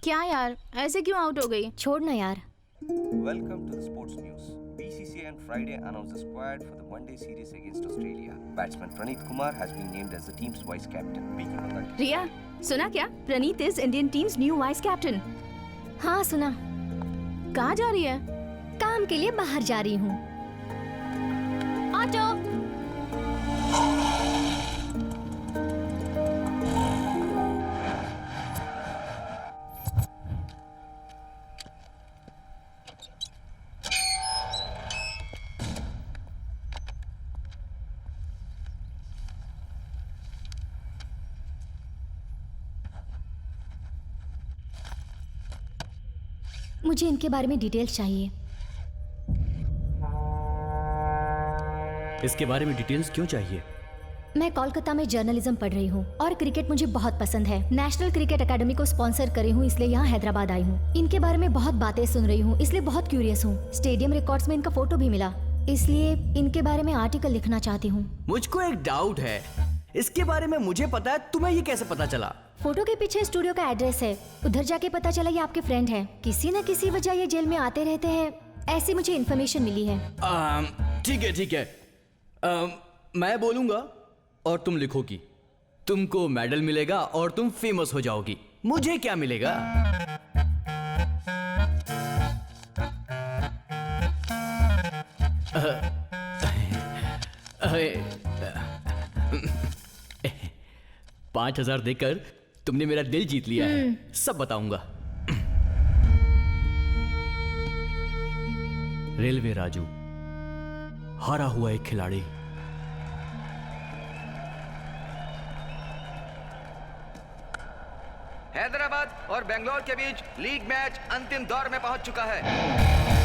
क्या यार, ऐसे क्यों आउट हो गई? छोड़ ना यार। Welcome to the sports news. BCCI on Friday announced the squad for the one-day series against Australia. Batsman Praneeth Kumar has been named as the team's vice captain. Vicky Pataki. Riya, सुना क्या? Praneet is Indian team's new vice captain. हाँ सुना। कहाँ जा रही है? काम के लिए बाहर जा रही हूँ। ऑटो। मुझे इनके बारे में डिटेल्स चाहिए। इसके बारे में डिटेल्स क्यों चाहिए? मैं कोलकाता में जर्नलिज्म पढ़ रही हूँ और क्रिकेट मुझे बहुत पसंद है। नेशनल क्रिकेट एकेडमी को स्पॉन्सर करी हूँ, इसलिए यहाँ हैदराबाद आई हूँ। इनके बारे में बहुत बातें सुन रही हूँ, इसलिए बहुत क्यूरियस हूँ। स्टेडियम रिकॉर्ड्स में इनका फोटो भी मिला, इसलिए इनके बारे में आर्टिकल लिखना चाहती हूँ। मुझको एक डाउट है, इसके बारे में मुझे पता है, तुम्हें ये कैसे पता चला? फोटो के पीछे स्टूडियो का एड्रेस है, उधर जाके पता चला ये आपके फ्रेंड हैं। किसी न किसी वजह ये जेल में आते रहते हैं, ऐसी मुझे इन्फॉर्मेशन मिली है। ठीक है ठीक है, मैं बोलूंगा और तुम लिखोगी। तुमको मेडल मिलेगा और तुम फेमस हो जाओगी। मुझे क्या मिलेगा? $5,000 देकर तुमने मेरा दिल जीत लिया है, सब बताऊंगा। रेलवे राजू, हारा हुआ एक खिलाड़ी। हैदराबाद और बेंगलोर के बीच लीग मैच अंतिम दौर में पहुंच चुका है।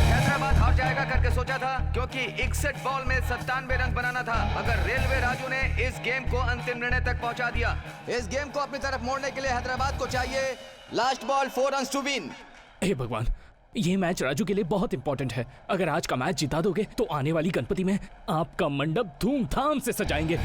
हैदराबाद हार जाएगा करके सोचा था, क्योंकि 61 बॉल में 97 रन बनाना था, मगर रेलवे राजू ने इस गेम को अंतिम निर्णय तक पहुंचा दिया। इस गेम को अपनी तरफ मोड़ने के लिए हैदराबाद को चाहिए last ball 4 runs to win. हे भगवान, ये मैच राजू के लिए बहुत इंपॉर्टेंट है। अगर आज का मैच जिता दोगे तो आने वाली गणपति में आपका मंडप धूमधाम से सजाएंगे।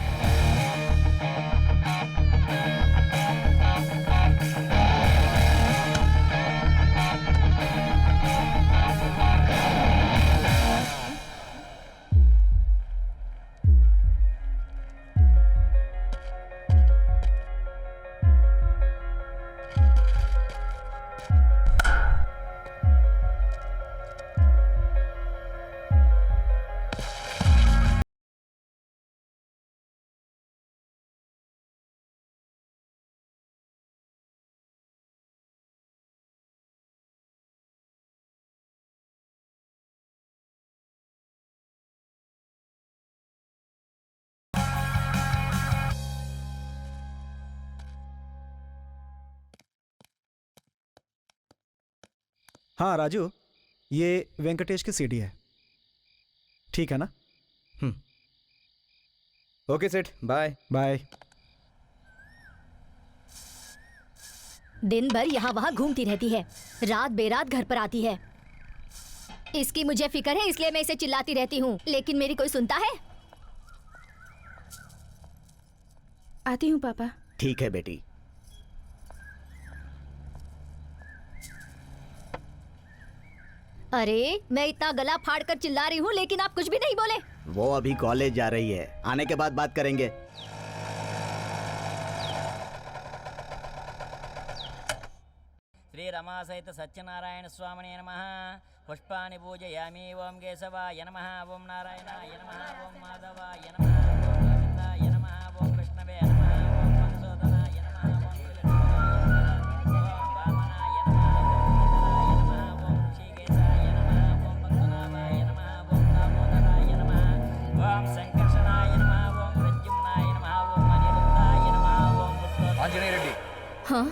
हाँ राजू, ये वेंकटेश की सीडी है, ठीक है ना? ओके सेठ, बाय बाय। दिन भर यहाँ वहाँ घूमती रहती है, रात बेरात घर पर आती है। इसकी मुझे फिक्र है, इसलिए मैं इसे चिल्लाती रहती हूँ, लेकिन मेरी कोई सुनता है? आती हूँ पापा। ठीक है बेटी। अरे मैं इतना गला फाड़ कर चिल्ला रही हूँ, लेकिन आप कुछ भी नहीं बोले। वो अभी कॉलेज जा रही है, आने के बाद बात करेंगे। श्री रमा सहित सत्यनारायण स्वामिने नमः। पुष्पाणि पूजयामि। ओम केशवाय नमः, ओम नारायणाय नमः, ओम माधवाय नमः, ओम गोविंदाय नमः, ओम विष्णवे नमः, ओम मधुसूदनाय नमः, ओम त्रिलोचनाय नमः, ओम वामनाय नमः, ओम ऋषिकेशाय नमः, ओम पद्मनाभाय नमः, ओम दामोदराय नमः, ओम संकर्षणाय नमः, ओम प्रद्युम्नाय नमः, ओम अनिरुद्धाय नमः, ओम पुत्रोत्तमाय। आंजनेय रेड्डी। हाँ?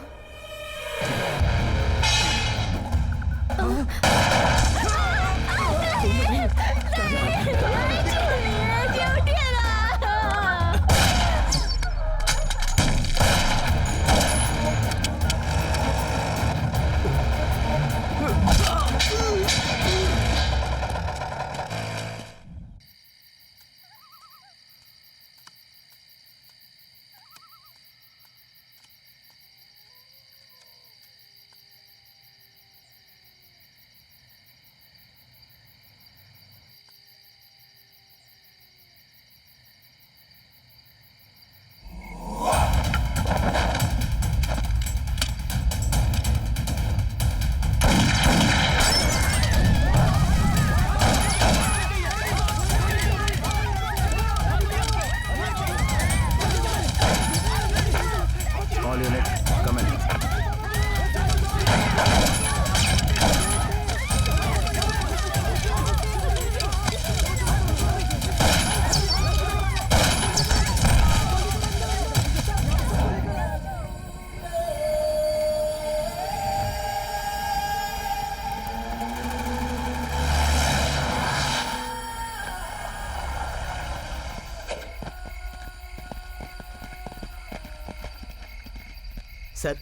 सर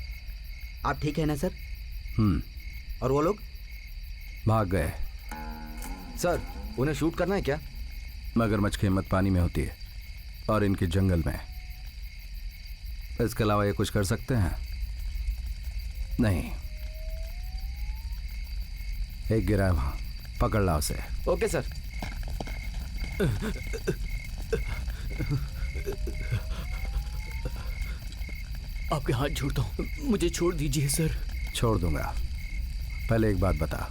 आप ठीक है ना सर? और वो लोग भाग गए। सर उन्हें शूट करना है क्या? मगरमच्छ की हिम्मत पानी में होती है और इनके जंगल में। इसके अलावा ये कुछ कर सकते हैं? नहीं। एक गिरा है वहां, पकड़ ला उसे। Okay sir. आपके हाथ जोड़ता हूँ, मुझे छोड़ दीजिए सर। छोड़ दूंगा। पहले एक बात बता,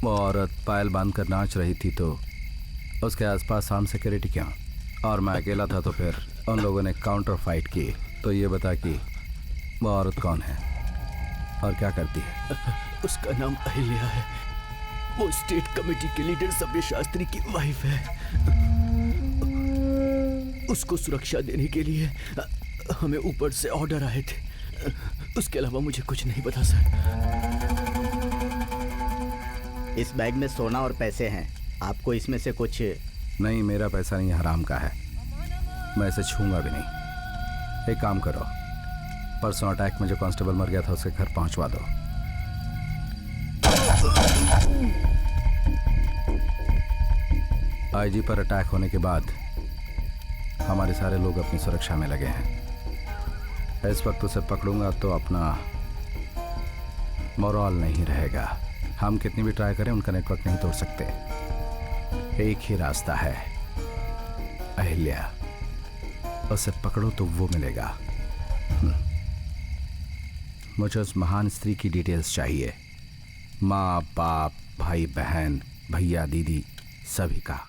वो औरत पायल बांध कर नाच रही थी तो उसके आसपास आर्म सिक्योरिटी क्यों? और मैं अकेला था तो फिर उन लोगों ने काउंटर फाइट की। तो ये बता कि वो औरत कौन है और क्या करती है? उसका नाम अहिल्या है। वो स्टेट कमेटी के लीडर सब्य शास्त्री की वाइफ है। उसको सुरक्षा देने के लिए हमें ऊपर से ऑर्डर आए थे। उसके अलावा मुझे कुछ नहीं पता सर। इस बैग में सोना और पैसे हैं, आपको इसमें से कुछ? नहीं, मेरा पैसा नहीं, हराम का है। मैं इसे छूंगा भी नहीं। एक काम करो, परसों अटैक में जो कांस्टेबल मर गया था उसके घर पहुंचवा दो। आईजी पर अटैक होने के बाद हमारे सारे लोग अपनी सुरक्षा में लगे हैं। इस वक्त उसे पकड़ूंगा तो अपना मोरल नहीं रहेगा। हम कितनी भी ट्राई करें उनका नेटवर्क नहीं तोड़ सकते। एक ही रास्ता है, अहिल्या। उसे पकड़ो तो वो मिलेगा। मुझे उस महान स्त्री की डिटेल्स चाहिए, माँ बाप भाई बहन भैया दीदी सभी का।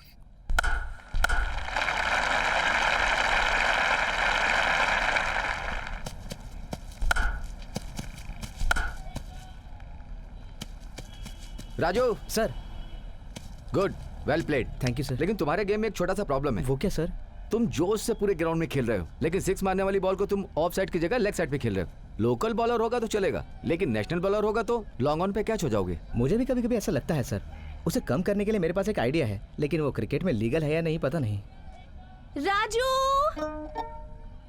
Raju sir. Good, well played. Thank you sir. लेकिन तुम्हारे गेम में एक छोटा सा प्रॉब्लम है। वो क्या सर? तुम जोश से पूरे ग्राउंड में खेल रहे हो, लेकिन सिक्स मारने वाली बॉल को तुम ऑफ साइड की जगह लेग साइड पे खेल रहे हो। लोकल बॉलर होगा तो चलेगा, लेकिन नेशनल बॉलर होगा तो लॉन्ग ऑन पे कैच हो जाओगे। मुझे भी कभी कभी ऐसा लगता है सर। उसे कम करने के लिए मेरे पास एक आइडिया है, लेकिन वो क्रिकेट में लीगल है या नहीं पता नहीं। राजू,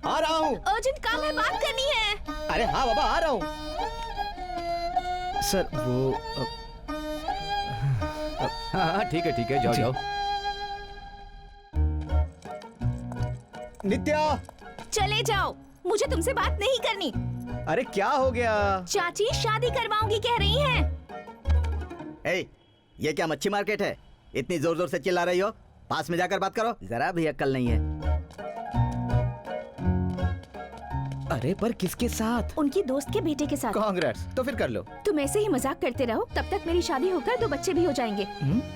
आ रहा हूँ। अर्जेंट काम है, बात करनी है। अरे हाँ बाबा, आ रहा हूँ। सर वो हाँ ठीक है, जाओ जाओ। नित्या, चले जाओ, मुझे तुमसे बात नहीं करनी। अरे क्या हो गया? चाची शादी करवाऊंगी कह रही हैं। ए, ये क्या मच्छी मार्केट है? इतनी जोर जोर से चिल्ला रही हो? पास में जाकर बात करो, जरा भी अक्ल नहीं है। अरे पर किसके साथ? उनकी दोस्त के बेटे के साथ। कांग्रेस, तो फिर कर लो। तुम ऐसे ही मजाक करते रहो, तब तक मेरी शादी होकर 2 बच्चे भी हो जाएंगे।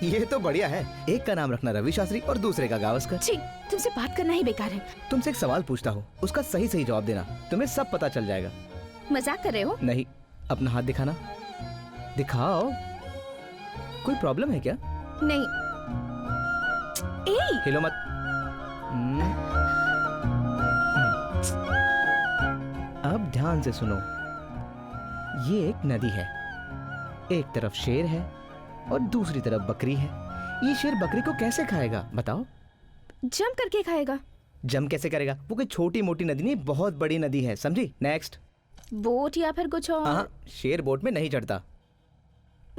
ये तो बढ़िया है। एक का नाम रखना रवि शास्त्री और दूसरे का गावस्कर। ठीक, तुमसे बात करना ही बेकार है। तुमसे एक सवाल पूछता हूँ, उसका सही सही जवाब देना, तुम्हें सब पता चल जाएगा। मजाक कर रहे हो? नहीं, अपना हाथ दिखाना। दिखाओ। कोई प्रॉब्लम है क्या? नहीं। ए! हिलो मत। अब ध्यान से सुनो। ये एक नदी है, एक तरफ शेर है और दूसरी तरफ बकरी है। ये शेर बकरी को कैसे खाएगा बताओ? जम करके खाएगा। जम कैसे करेगा? वो कोई छोटी मोटी नदी नहीं, बहुत बड़ी नदी है, समझी? नेक्स्ट। बोट या फिर कुछ और? हाँ, शेर बोट में नहीं चढ़ता।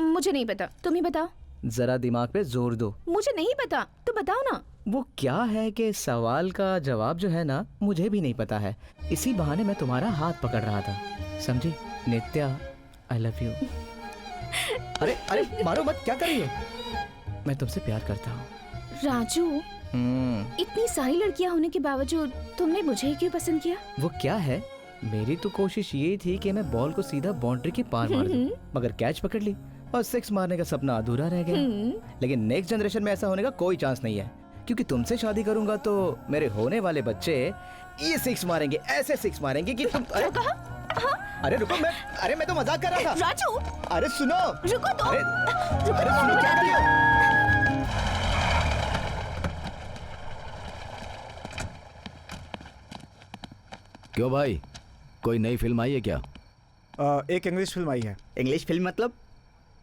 मुझे नहीं पता, तुम ही बताओ। जरा दिमाग पे जोर दो। मुझे नहीं पता, तो बताओ ना। वो क्या है कि सवाल का जवाब जो है ना, मुझे भी नहीं पता है। इसी बहाने मैं तुम्हारा हाथ पकड़ रहा था, समझी? नित्या, आई लव यू। अरे अरे मारो मत, क्या कर रही हो? मैं तुमसे प्यार करता हूँ। राजू, इतनी सारी लड़कियां होने के बावजूद तुमने मुझे ही क्यों पसंद किया? वो क्या है, मेरी तो कोशिश ये थी कि मैं बॉल को सीधा बाउंड्री के पार मार दूं, मगर कैच पकड़ ली और 6 मारने का सपना अधूरा रह गया। लेकिन नेक्स्ट जनरेशन में ऐसा होने का कोई चांस नहीं है, क्योंकि तुमसे शादी करूंगा तो मेरे होने वाले बच्चे ये 6 मारेंगे, ऐसे 6 मारेंगे कि तुम। अरे अरे रुको, मैं तो मजाक कर रहा था। राजू, अरे सुनो, रुको तो। अरे सुनो, क्या कर रही हो? क्यों भाई, कोई नई फिल्म आई है क्या? एक इंग्लिश फिल्म आई है। इंग्लिश फिल्म मतलब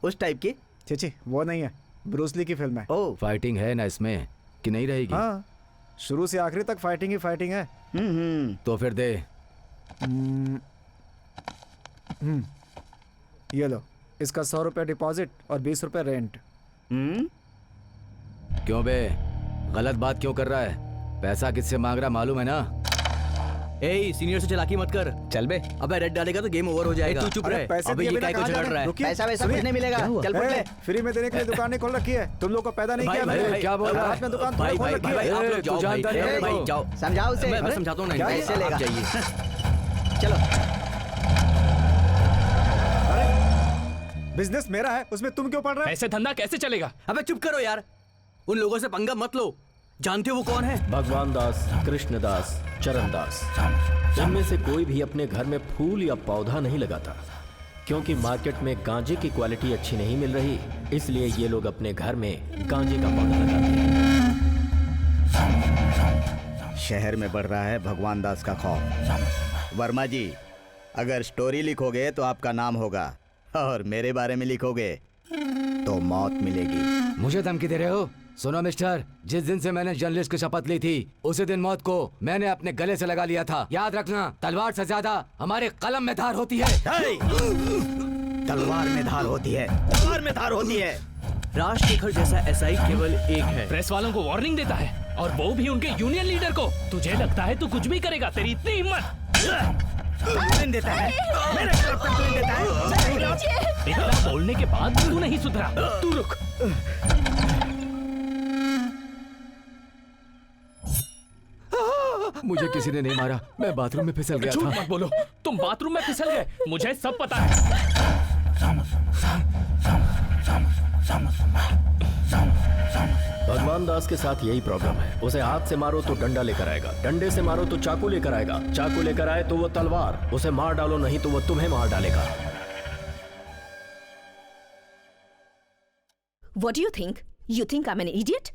उस टाइप की? चीची, वो नहीं है, ब्रूस ली की फिल्म है। ओह, फाइटिंग है ना इसमें कि नहीं रहेगी? हाँ, शुरू से आखिरी तक फाइटिंग ही फाइटिंग है। तो फिर दे। ये लो, इसका 100 रुपये डिपॉजिट और 20 रुपये रेंट। क्यों बे, गलत बात क्यों कर रहा है? पैसा किससे मांग रहा मालूम है ना? ए सीनियर से चलाकी मत कर। चल बे। अबे रेड डालेगा तो गेम ओवर हो जाएगा। तू चुप रहे। पैसे अबे दिए ये बिना क्या कहाँ झगड़ जाने? रहा है? रुकिए, पैसा वैसा सुनिए। कुछ नहीं मिलेगा। चल पड़ ले। फ्री में देने के लिए दुकान नहीं खोल रखी है, तुम लोग को पैदा नहीं किया मैंने। भाई, क्या बोल रहा है? रात में दुकान थोड़ी भाई खोल भाई रखी भाई है। आप लोग जाओ भाई, भाई जाओ। समझाओ उसे। मैं समझाता हूँ ना। क्या पैसे पैसे लेगा? जाइए। चलो। बिजनेस मेरा है, उसमें तुम क्यों पढ़ रहे हो? ऐसे धंधा कैसे चलेगा? अबे चुप करो यार, उन लोगों से पंगा मत लो। जानते हो वो कौन है? भगवान दास, कृष्ण दास, चरण दास, इनमें से कोई भी अपने घर में फूल या पौधा नहीं लगाता, क्योंकि मार्केट में गांजे की क्वालिटी अच्छी नहीं मिल रही, इसलिए ये लोग अपने घर में गांजे का पौधा लगाते हैं। शहर में बढ़ रहा है भगवान दास का खौफ। वर्मा जी, अगर स्टोरी लिखोगे तो आपका नाम होगा, और मेरे बारे में लिखोगे तो मौत मिलेगी। मुझे धमकी दे रहे हो? सुनो मिस्टर, जिस दिन से मैंने जर्नलिस्ट की शपथ ली थी उसी दिन मौत को मैंने अपने गले से लगा लिया था। याद रखना, तलवार से ज्यादा हमारे कलम में धार होती है। तलवार में धार होती है, तलवार में धार होती है। राजशेखर जैसा एसआई केवल एक है। प्रेस वालों को वार्निंग देता है, और वो भी उनके यूनियन लीडर को। तुझे लगता है तू कुछ भी करेगा? तेरी इतनी हिम्मत? देता है मेरे तरफ कंप्लेंट देता है। इतना बोलने के बाद भी तू नहीं सुधरा। तू रुक। मुझे किसी ने नहीं मारा, मैं बाथरूम में फिसल गया झूठ था। मत बोलो, तुम बाथरूम में फिसल गए, मुझे सब पता है। भगवान दास के साथ यही प्रॉब्लम है। उसे हाथ से मारो तो डंडा लेकर आएगा, डंडे से मारो तो चाकू लेकर आएगा, चाकू लेकर आए तो वो तलवार। उसे मार डालो नहीं तो वो तुम्हें मार डालेगा। What do you think? You think I'm an idiot?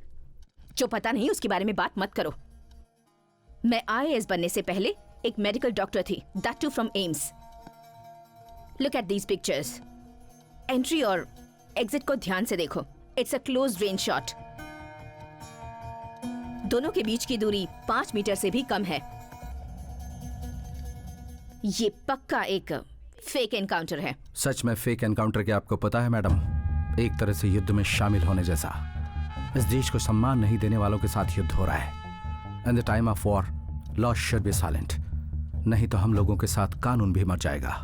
जो पता नहीं उसके बारे में बात मत करो। मैं IAS बनने से पहले एक मेडिकल डॉक्टर थी, that too from AIIMS. Look at these pictures. Entry और एग्जिट को ध्यान से देखो। It's a close range shot. दोनों के बीच की दूरी 5 मीटर से भी कम है। ये पक्का एक फेक एनकाउंटर है। सच में फेक एनकाउंटर के आपको पता है मैडम, एक तरह से युद्ध में शामिल होने जैसा। इस देश को सम्मान नहीं देने वालों के साथ युद्ध हो रहा है। In the time of war law should be silent, नहीं तो हम लोगों के साथ कानून भी मर जाएगा।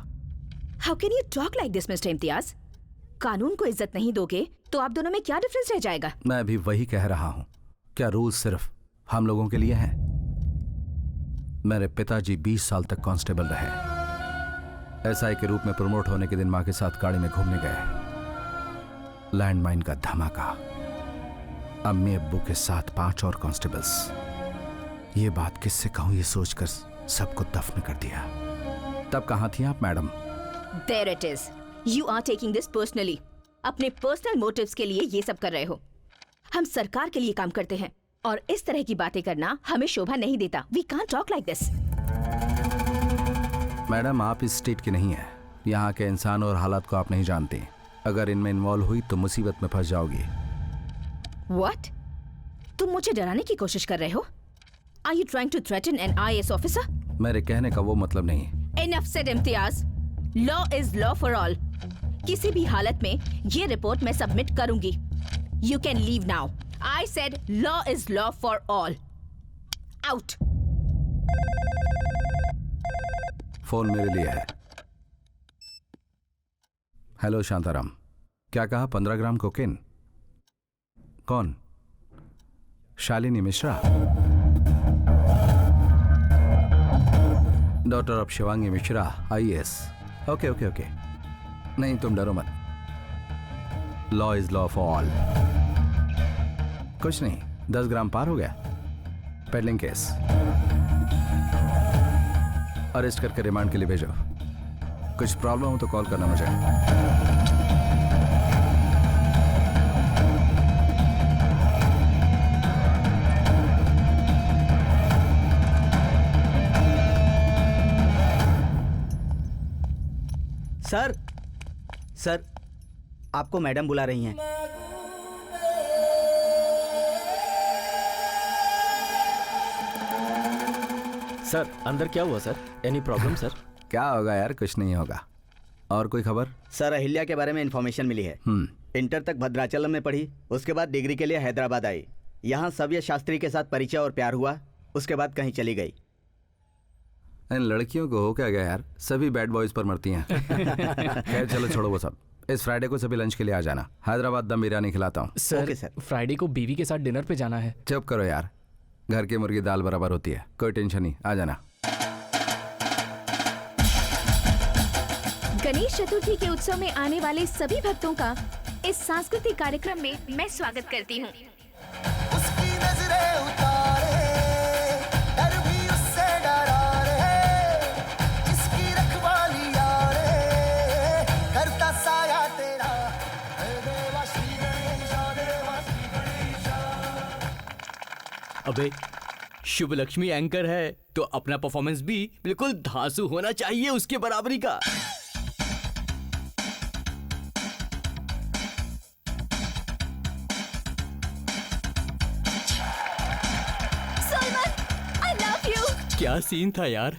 How can you talk like this, Mr. Imtiaz? कानून को इज्जत नहीं दोगे तो आप दोनों में क्या डिफरेंस रह जाएगा? मैं भी वही कह रहा हूं। क्या रूल सिर्फ हम लोगों के लिए हैं? मेरे पिताजी 20 साल तक कांस्टेबल रहे। एसआई के रूप में प्रमोट होने के दिन मां के साथ गाड़ी में घूमने गए। लैंडमाइन का धमाका, अम्मी अब्बू के साथ 5 और कांस्टेबल्स। ये बात किससे कहूं ये सोचकर सबको दफन कर दिया। तब कहां थी आप madam? There it is. You are taking this personally. अपने पर्सनल मोटिव्स के लिए ये सब कर रहे हो। हम सरकार के लिए काम करते हैं और इस तरह की बातें करना हमें शोभा नहीं देता। We can't talk like this. Madam, आप इस स्टेट की नहीं है। यहाँ के इंसान और हालात को आप नहीं जानते। अगर इनमें इन्वॉल्व हुई तो मुसीबत में फंस जाओगी। What? तुम मुझे डराने की कोशिश कर रहे हो? Are you trying to threaten an IAS officer? मेरे कहने का वो मतलब नहीं। Enough said, Imtiaz. Law is law for all. किसी भी हालत में ये रिपोर्ट मैं सबमिट करूंगी। You can leave now. I said law is law for all. Out. Phone मेरे लिए है। हेलो शांताराम, क्या कहा? 15 ग्राम कोकेन? कौन? Shalini Mishra, daughter of Shivangi Mishra, IAS। Okay okay okay, नहीं तुम डरो मत। Law is law for all. कुछ नहीं, 10 ग्राम पार हो गया। पेडलिंग केस, अरेस्ट करके रिमांड के लिए भेजो। कुछ प्रॉब्लम हो तो कॉल करना मुझे। सर, आपको मैडम बुला रही हैं। सर अंदर क्या हुआ सर? Any problem sir? क्या होगा यार, कुछ नहीं होगा। और कोई खबर? सर अहिल्या के बारे में इन्फॉर्मेशन मिली है। इंटर तक भद्राचलम में पढ़ी, उसके बाद डिग्री के लिए हैदराबाद आई। यहाँ सव्य शास्त्री के साथ परिचय और प्यार हुआ, उसके बाद कहीं चली गई। इन लड़कियों को हो क्या गया यार, सभी बैड बॉयज पर मरती हैं। खैर चलो छोड़ो वो सब। इस फ्राइडे को सभी लंच के लिए आ जाना, हैदराबाद दम बिरयानी खिलाता हूँ। सर फ्राइडे को बीवी के साथ डिनर पे जाना है। चुप करो यार, घर की मुर्गी दाल बराबर होती है, कोई टेंशन नहीं, आ जाना। गणेश चतुर्थी के उत्सव में आने वाले सभी भक्तों का इस सांस्कृतिक कार्यक्रम में मैं स्वागत करती हूँ। अबे शुभ लक्ष्मी एंकर है तो अपना परफॉर्मेंस भी बिल्कुल धांसू होना चाहिए, उसके बराबरी का। क्या सीन था यार।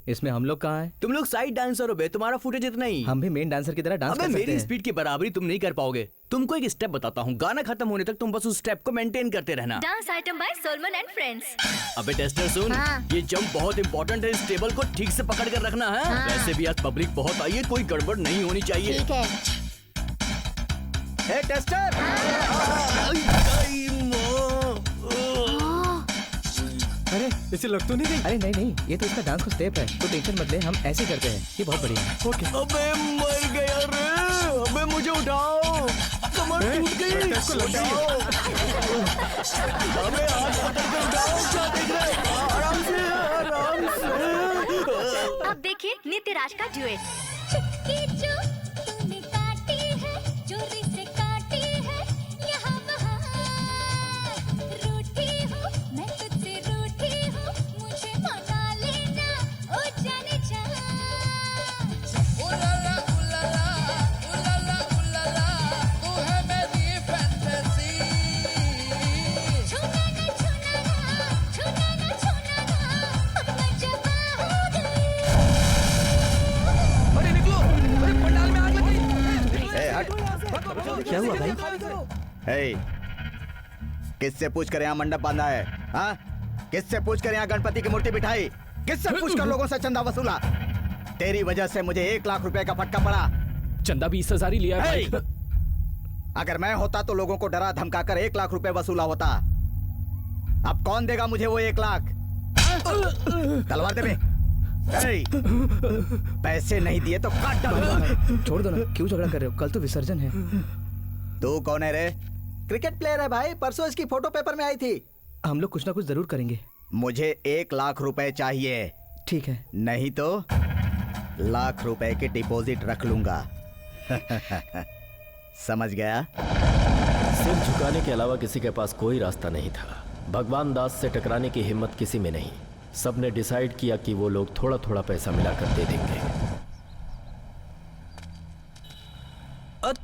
इसमें हम लोग कहाँ हैं? तुम लोग साइड डांसर हो बे, तुम्हारा फुटेज इतना ही। हम भी मेन डांसर की तरह डांस कर सकते मेरी हैं। स्पीड की बराबरी तुम नहीं कर पाओगे। तुमको एक स्टेप बताता हूँ, गाना खत्म होने तक तुम बस उस स्टेप को मेंटेन करते रहना। Dance item by Solomon and friends. अबे टेस्टर सुन, ये जंप बहुत इंपॉर्टेंट है, इस टेबल को ठीक से पकड़ कर रखना है। वैसे भी आज पब्लिक बहुत आई है, कोई गड़बड़ नहीं होनी चाहिए। ठीक है। हे टेस्टर, अरे इसे लग तो नहीं गई? अरे नहीं नहीं, ये तो इसका डांस का स्टेप है, तो टेंशन मत ले, हम ऐसे ही करते हैं, ये बहुत बढ़िया है। ओके। अबे मर गया रे, अबे मुझे उठाओ, कमर टूट गई। उठाओ। अबे हाथ पकड़ के उठाओ, क्या देख रहे हो? आराम से, आराम से। अब देखिए नित्य राज का ड्यूएट। चुटकी जो तूने काटी है, चोरी से काटी है, यहाँ वहाँ रूठी हूँ, मैं तुझसे रूठी हूँ, मुझे मना लेना, ओ जाने जा। उलाला उलाला उलाला उलाला, तू है मेरी फैंटेसी। छूना ना छूना ना, छूना ना छूना ना, अब मैं जवा हो गई। अरे निकलो, अरे पंडाल में आग लगी। क्या हुआ भाई? हे, किससे पूछ कर यहाँ मंडप बांधा है? हाँ, किससे पूछ कर यहाँ गणपति की मूर्ति बिठाई? किससे पूछ कर लोगों से चंदा वसूला? तेरी वजह से मुझे 1 लाख रुपए का फटका पड़ा। चंदा भी 20,000 ही लिया है भाई। अगर मैं होता तो लोगों को डरा धमका कर 1 लाख रुपए वसूला होता। अब कौन देगा मुझे वो 1 लाख? तलवार दे बे। पैसे नहीं दिए तो काट डालूंगा। छोड़ दो ना, क्यों झगड़ा कर रहे हो? कल तो विसर्जन है। तू कौन है रे? क्रिकेट प्लेयर है भाई, परसों इसकी फोटो पेपर में आई थी। हम लोग कुछ ना कुछ जरूर करेंगे। मुझे 1 लाख रुपए चाहिए। ठीक है। नहीं तो लाख रुपए की डिपॉजिट रख लूंगा। समझ गया? सिर झुकाने के अलावा किसी के पास कोई रास्ता नहीं था। भगवान दास से टकराने की हिम्मत किसी में नहीं। सबने डिसाइड किया कि वो लोग थोड़ा थोड़ा पैसा मिलाकर दे देंगे।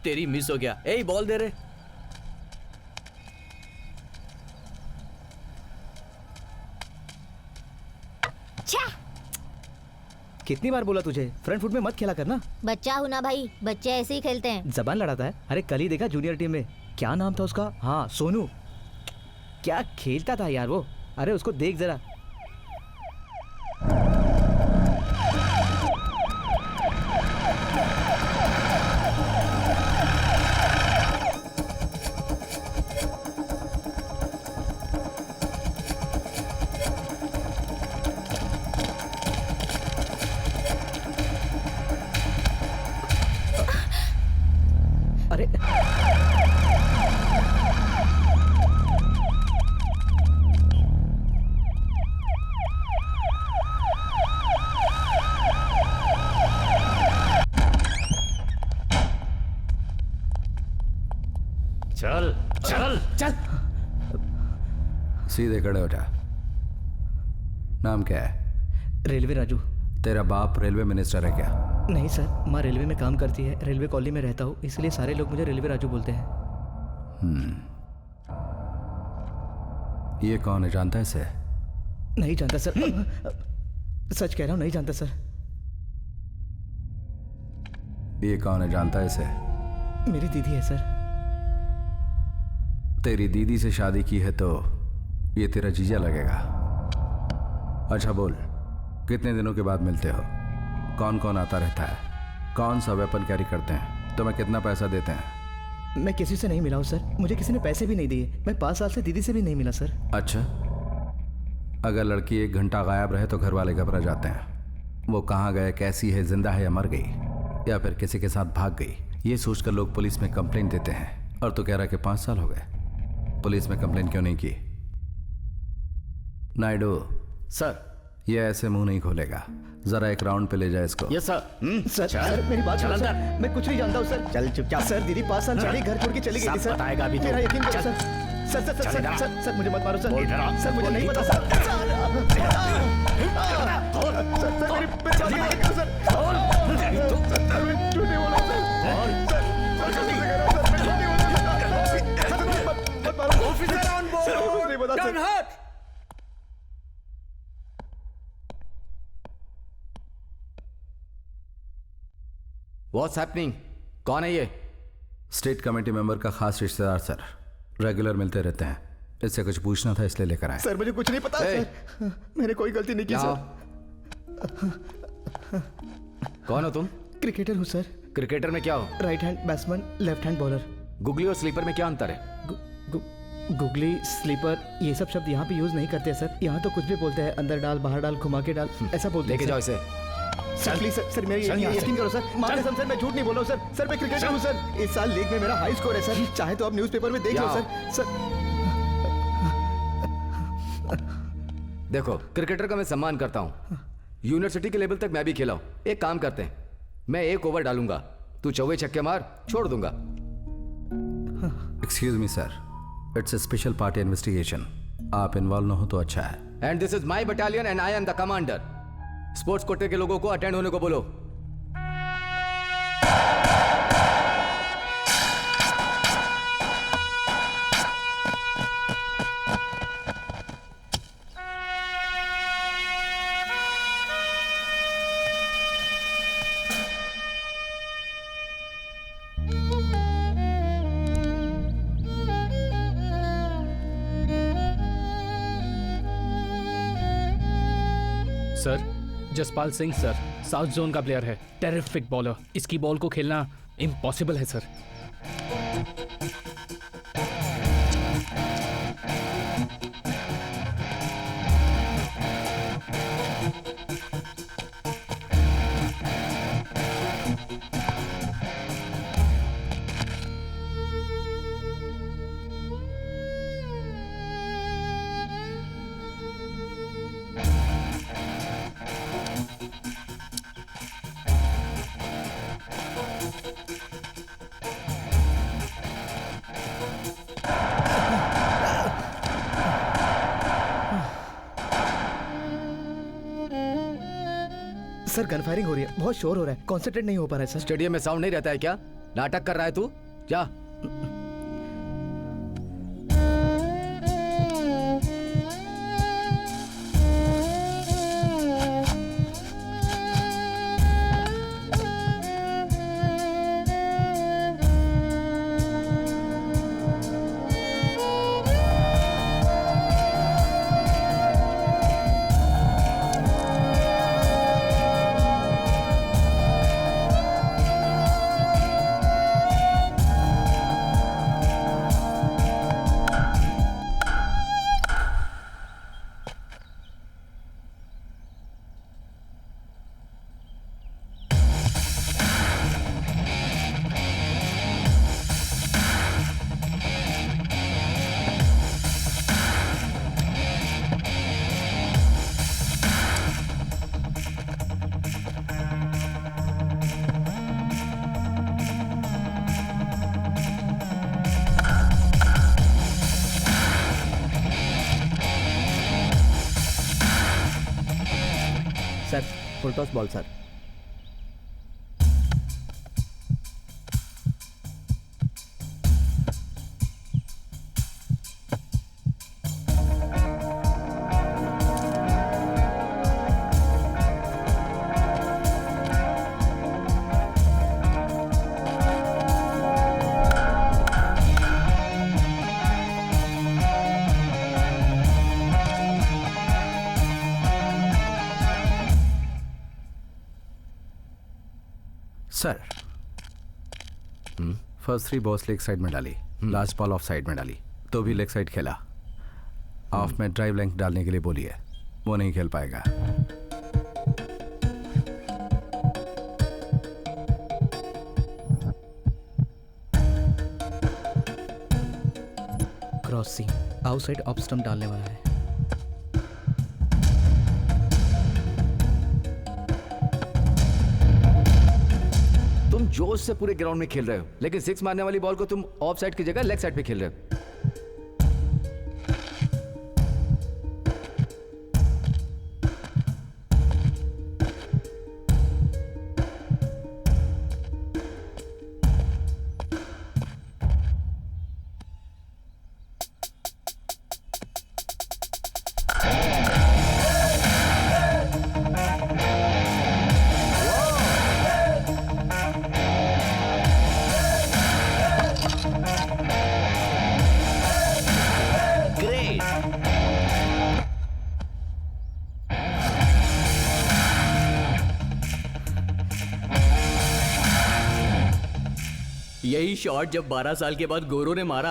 तेरी मिस हो गया। ए बॉल दे रे। कितनी बार बोला तुझे फ्रंट फुट में मत खेला करना। बच्चा हूँ ना भाई, बच्चे ऐसे ही खेलते हैं। जबान लड़ाता है। अरे कल ही देखा जूनियर टीम में, क्या नाम था उसका? हाँ सोनू, क्या खेलता था यार वो। अरे उसको देख जरा। अरे चल चल चल। सीधे खड़े हो जा। नाम क्या है? रेलवे राजू। तेरा बाप रेलवे मिनिस्टर है क्या? नहीं सर, माँ रेलवे में काम करती है, रेलवे कॉलोनी में रहता हूँ, इसलिए सारे लोग मुझे रेलवे राजू बोलते हैं। ये कौन है, जानता है इसे? नहीं जानता सर। सच कह रहा हूँ, नहीं जानता सर। ये कौन है, जानता है इसे? मेरी दीदी है सर। तेरी दीदी से शादी की है तो ये तेरा जीजा लगेगा। अच्छा बोल, कितने दिनों के बाद मिलते हो? कौन कौन आता रहता है? कौन सा वेपन कैरी करते हैं? तुम्हें कितना पैसा देते हैं? मैं किसी से नहीं मिला हूँ सर। मुझे किसी ने पैसे भी नहीं दिए। मैं 5 साल से दीदी से भी नहीं मिला सर। अच्छा, अगर लड़की 1 घंटा गायब रहे तो घर वाले घबरा जाते हैं। वो कहाँ गए, कैसी है, जिंदा है या मर गई, या फिर किसी के साथ भाग गई, ये सोचकर लोग पुलिस में कंप्लेंट देते हैं। और तू कह रहा है कि 5 साल हो गए, पुलिस में कंप्लेंट क्यों नहीं की? नायडू सर, ये ऐसे मुंह नहीं खोलेगा। जरा एक राउंड पे ले जाए इसको। Yes sir. सर मेरी बात सुनो सर। मैं कुछ नहीं जानता हूँ सर। चल चुपचाप। सर दीदी 5 साल पहले घर छोड़ के चली गई थी सर। बताएगा अभी तो। मेरा यकीन करो sir. Sir sir sir sir sir sir मुझे मत मारो सर। सर मुझे नहीं पता सर। सर मेरी बात करो सर। सर मैं झूठ नहीं बोला सर। मत मारो। Officer on board. सर कुछ नहीं पता सर। What's happening? कौन है ये? स्टेट कमेटी मेंबर का खास रिश्तेदार सर, रेगुलर मिलते रहते हैं। इससे कुछ पूछना था इसलिए लेकर आए। सर मुझे कुछ नहीं पता सर। मैंने कोई गलती नहीं की सर। कौन हो तुम? क्रिकेटर हूँ सर। क्रिकेटर में क्या हो? Right hand batsman, left hand bowler. Googly और स्लीपर में क्या अंतर है? गुगली, स्लीपर ये सब शब्द यहाँ पे यूज नहीं करते सर। यहाँ तो कुछ भी बोलते हैं, अंदर डाल, बाहर डाल, घुमा के डाल, ऐसा बोलते हैं। लेके जाओ इसे। सर प्लीज सर, मेरी यकीन करो सर। मां कसम सर, मैं झूठ नहीं बोल रहा हूँ सर। सर मैं क्रिकेटर हूँ सर। इस साल लीग में मेरा हाई स्कोर है सर। चाहे तो आप न्यूज़पेपर में देख लो सर। सर देखो, क्रिकेटर का मैं सम्मान करता हूँ। यूनिवर्सिटी के लेवल तक मैं भी खेला हूँ। एक काम करते हैं, मैं 1 ओवर डालूंगा, तू चौवे छक्के मार, छोड़ दूंगा। Excuse me sir, it's a special party investigation. आप इन्वॉल्व न हो तो अच्छा है। And this is my battalion and I am the commander. Sports कोटे के लोगों को अटेंड होने को बोलो। Sir, Jaspal Singh sir, south zone का प्लेयर है, टेरिफिक बॉलर। इसकी बॉल को खेलना इम्पॉसिबल है सर। सर गन फायरिंग हो रही है, बहुत शोर हो रहा है, कॉन्सेंट्रेट नहीं हो पा रहा है सर। स्टेडियम में साउंड नहीं रहता है क्या? नाटक कर रहा है तू? जा। Sir full toss ball sir. Sir first 3 balls leg side में डाली, लास्ट बॉल ऑफ साइड में डाली, तो भी लेग साइड खेला। ऑफ में ड्राइव लेंथ डालने के लिए बोली है, वो नहीं खेल पाएगा। क्रॉस सीम आउटसाइड ऑफ स्टंप डालने वाला है। तुम जोश से पूरे ग्राउंड में खेल रहे हो, लेकिन 6 मारने वाली बॉल को तुम ऑफ साइड की जगह लेग साइड पे खेल रहे हो। यही शॉट जब 12 साल के बाद गोरो ने मारा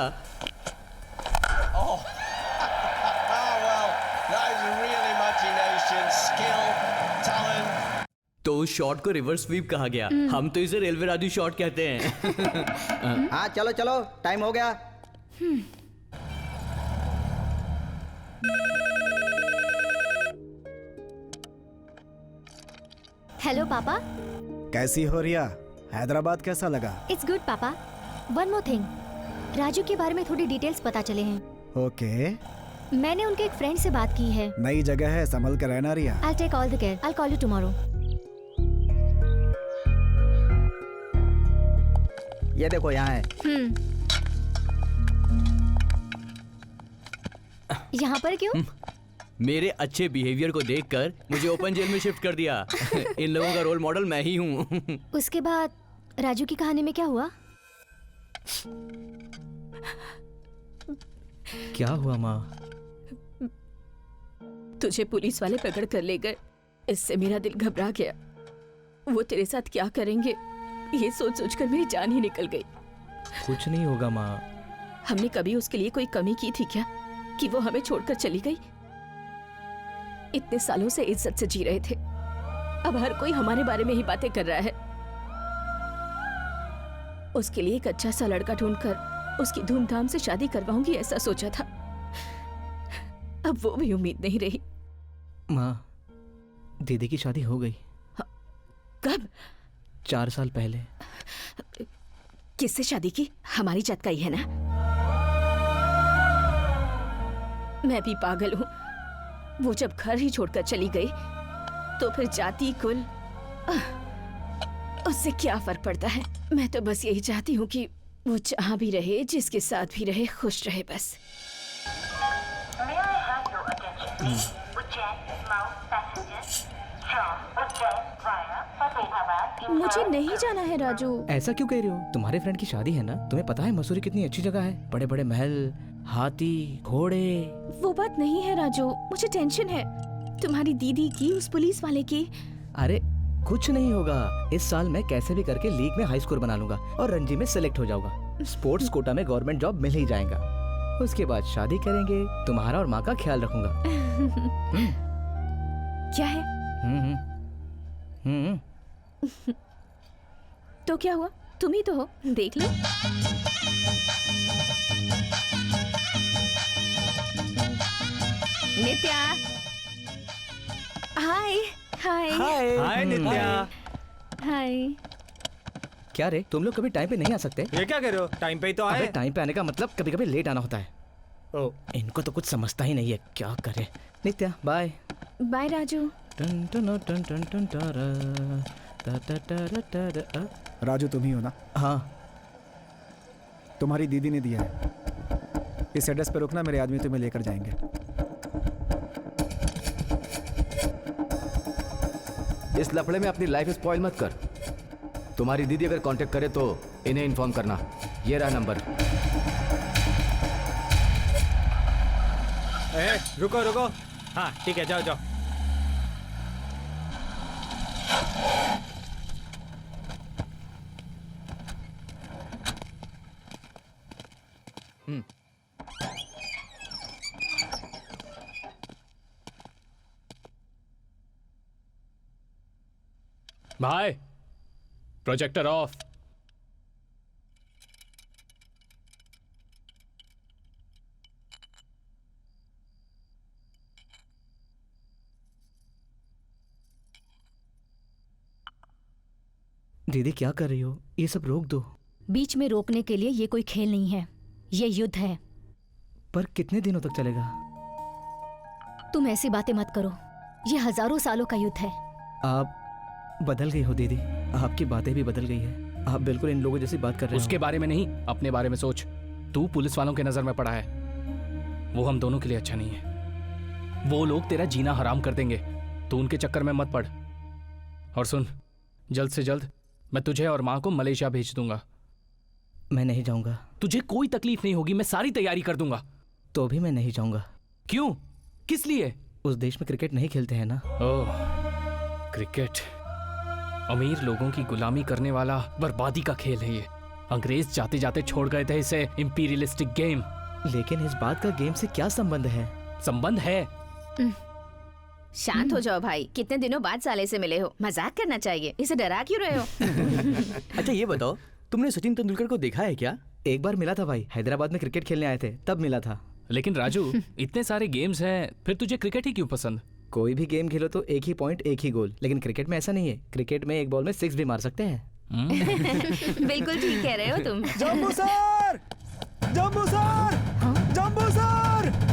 तो उस शॉट को रिवर्स स्वीप कहा गया। हम तो इसे रेलवे राजू शॉट कहते हैं। हाँ चलो चलो, टाइम हो गया। हेलो पापा। कैसी हो रिया? हैदराबाद कैसा लगा? इट्स गुड पापा। वन मोर थिंग, राजू के बारे में थोड़ी डिटेल्स पता चले हैं। ओके। मैंने उनके एक फ्रेंड से बात की है। नई जगह है, संभल कर रहना रिया। I'll take all the care. I'll call you tomorrow. ये देखो यहाँ है। यहाँ पर क्यों? मेरे अच्छे बिहेवियर को देखकर मुझे ओपन जेल में शिफ्ट कर दिया। इन लोगों का रोल मॉडल मैं ही हूँ। उसके बाद राजू की कहानी में क्या हुआ? क्या हुआ माँ? तुझे पुलिस वाले पकड़ कर ले गए, इससे मेरा दिल घबरा गया। वो तेरे साथ क्या करेंगे ये सोच सोचकर मेरी जान ही निकल गई। कुछ नहीं होगा माँ। हमने कभी उसके लिए कोई कमी की थी क्या कि वो हमें छोड़कर चली गई? इतने सालों से इज्जत से जी रहे थे, अब हर कोई हमारे बारे में ही बातें कर रहा है। उसके लिए एक अच्छा सा लड़का ढूंढकर उसकी धूमधाम से शादी करवाऊंगी ऐसा सोचा था, अब वो भी उम्मीद नहीं रही। माँ, दीदी की शादी हो गई। कब? 4 साल पहले। किससे शादी की? हमारी जात का ही है ना? मैं भी पागल हूँ। वो जब घर ही छोड़कर चली गई तो फिर जाति कुल उससे क्या फर्क पड़ता है? मैं तो बस यही चाहती हूँ कि वो जहाँ भी रहे, जिसके साथ भी रहे, खुश रहे बस। मुझे नहीं जाना है राजू। ऐसा क्यों कह रही हो? तुम्हारे फ्रेंड की शादी है ना? तुम्हें पता है मसूरी कितनी अच्छी जगह है, बड़े बड़े महल, हाथी, घोड़े। वो बात नहीं है राजू, मुझे टेंशन है तुम्हारी दीदी की, उस पुलिस वाले की। अरे कुछ नहीं होगा। इस साल मैं कैसे भी करके लीग में हाई स्कोर बना लूंगा और रणजी में सिलेक्ट हो जाऊंगा। स्पोर्ट्स कोटा में गवर्नमेंट जॉब मिल ही जाएगा। उसके बाद शादी करेंगे, तुम्हारा और माँ का ख्याल रखूंगा। क्या है? तो क्या हुआ? तुम ही तो हो, देख लो। नित्या। हाय हाय हाय नित्या। हाय। क्या रे, तुम लोग कभी टाइम पे नहीं आ सकते? ये क्या कह रहे हो? टाइम पे ही तो आए। अबे टाइम पे आने का मतलब कभी कभी लेट आना होता है। ओ, इनको तो कुछ समझता ही नहीं है, क्या करे। नित्या बाय। बाय राजू। राजू तुम ही हो ना? हाँ। तुम्हारी दीदी ने दिया है, इस एड्रेस पे रुकना, मेरे आदमी तुम्हें लेकर जाएंगे। इस लफड़े में अपनी लाइफ स्पॉइल मत कर। तुम्हारी दीदी अगर कांटेक्ट करे तो इन्हें इन्फॉर्म करना। ये रहा नंबर। रुको रुको। हाँ ठीक है, जाओ जाओ। भाई प्रोजेक्टर ऑफ। दीदी क्या कर रही हो? ये सब रोक दो। बीच में रोकने के लिए ये कोई खेल नहीं है, ये युद्ध है। पर कितने दिनों तक चलेगा? तुम ऐसी बातें मत करो, ये हजारों सालों का युद्ध है। आप बदल गई हो दीदी, आपकी बातें भी बदल गई है। आप बिल्कुल इन लोगों जैसी बात कर रहे हो। उसके बारे में नहीं, अपने बारे में सोच। तू पुलिस वालों के नजर में पड़ा है, वो हम दोनों के लिए अच्छा नहीं है। वो लोग तेरा जीना हराम कर देंगे, तू उनके चक्कर में मत पड़। और सुन, जल्द से जल्द मैं तुझे और माँ को मलेशिया भेज दूंगा। मैं नहीं जाऊंगा। तुझे कोई तकलीफ नहीं होगी, मैं सारी तैयारी कर दूंगा। तो भी मैं नहीं जाऊंगा। क्यों? किस लिए? उस देश में क्रिकेट नहीं खेलते हैं ना। ओह, क्रिकेट अमीर लोगों की गुलामी करने वाला बर्बादी का खेल है ये। अंग्रेज जाते जाते छोड़ गए थे इसे इंपीरियलिस्टिक गेम। लेकिन इस बात का गेम से क्या संबंध है? संबंध है। शांत हो जाओ भाई, कितने दिनों बाद साले से मिले हो, मजाक करना चाहिए, इसे डरा क्यों रहे हो? अच्छा ये बताओ, तुमने सचिन तेंदुलकर को देखा है क्या? एक बार मिला था भाई, हैदराबाद में क्रिकेट खेलने आए थे, तब मिला था। लेकिन राजू, इतने सारे गेम्स हैं, फिर तुझे क्रिकेट ही क्यों पसंद? कोई भी गेम खेलो तो एक ही पॉइंट, एक ही गोल। लेकिन क्रिकेट में ऐसा नहीं है। क्रिकेट में एक बॉल में 6 भी मार सकते हैं। बिल्कुल ठीक कह रहे हो तुम। जंबू सर! जंबू सर! जंबू सर!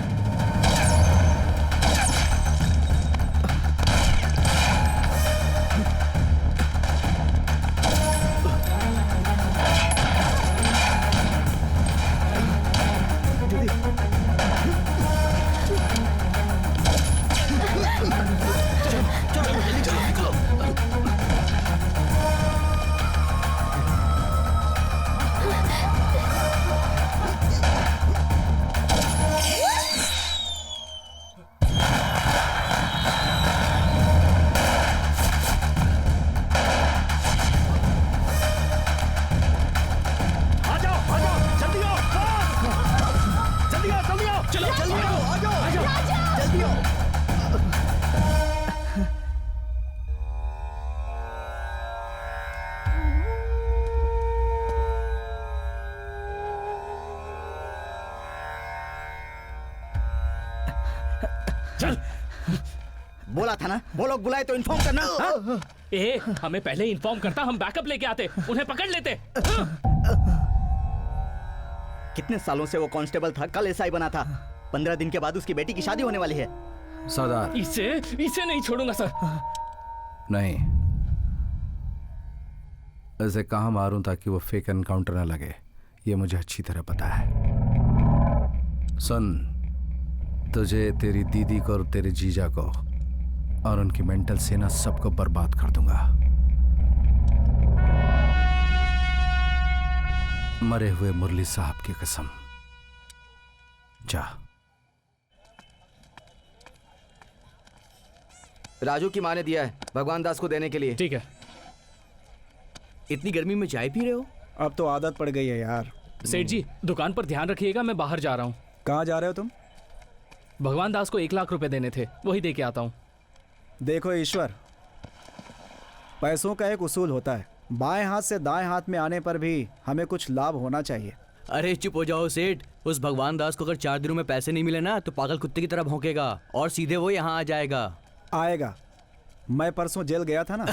बोला था ना, वो लोग बुलाए तो इन्फॉर्म करना। हाँ? ए, हमें पहले इन्फॉर्म करता, हम बैकअप लेके आते, उन्हें पकड़ लेते। कितने सालों से वो कांस्टेबल था, कल एसआई बना था। 15 दिन के बाद उसकी बेटी की शादी होने वाली है। सरदार, इसे नहीं छोड़ूंगा सर। नहीं, ऐसे कहाँ मारूं ताकि वो फेक एनकाउंटर न लगे, ये मुझे अच्छी तरह पता है। सुन, तुझे, तेरी दीदी को और तेरे जीजा को और उनकी मेंटल सेना सबको बर्बाद कर दूंगा। मरे हुए मुरली साहब की कसम। जा। राजू की माँ ने दिया है भगवान दास को देने के लिए। ठीक है। इतनी गर्मी में चाय पी रहे हो? अब तो आदत पड़ गई है यार। सेठ जी, दुकान पर ध्यान रखिएगा, मैं बाहर जा रहा हूँ। कहाँ जा रहे हो तुम? भगवान दास को 1 लाख रुपए देने थे, वही दे के आता हूँ। देखो ईश्वर, पैसों का एक उसूल होता है, बाएं हाथ से दाएं हाथ में आने पर भी हमें कुछ लाभ होना चाहिए। अरे चुप हो जाओ सेठ, उस भगवान दास को अगर 4 दिनों में पैसे नहीं मिले ना तो पागल कुत्ते की तरह भौंकेगा और सीधे वो यहाँ आ जाएगा। आएगा। मैं परसों जेल गया था ना।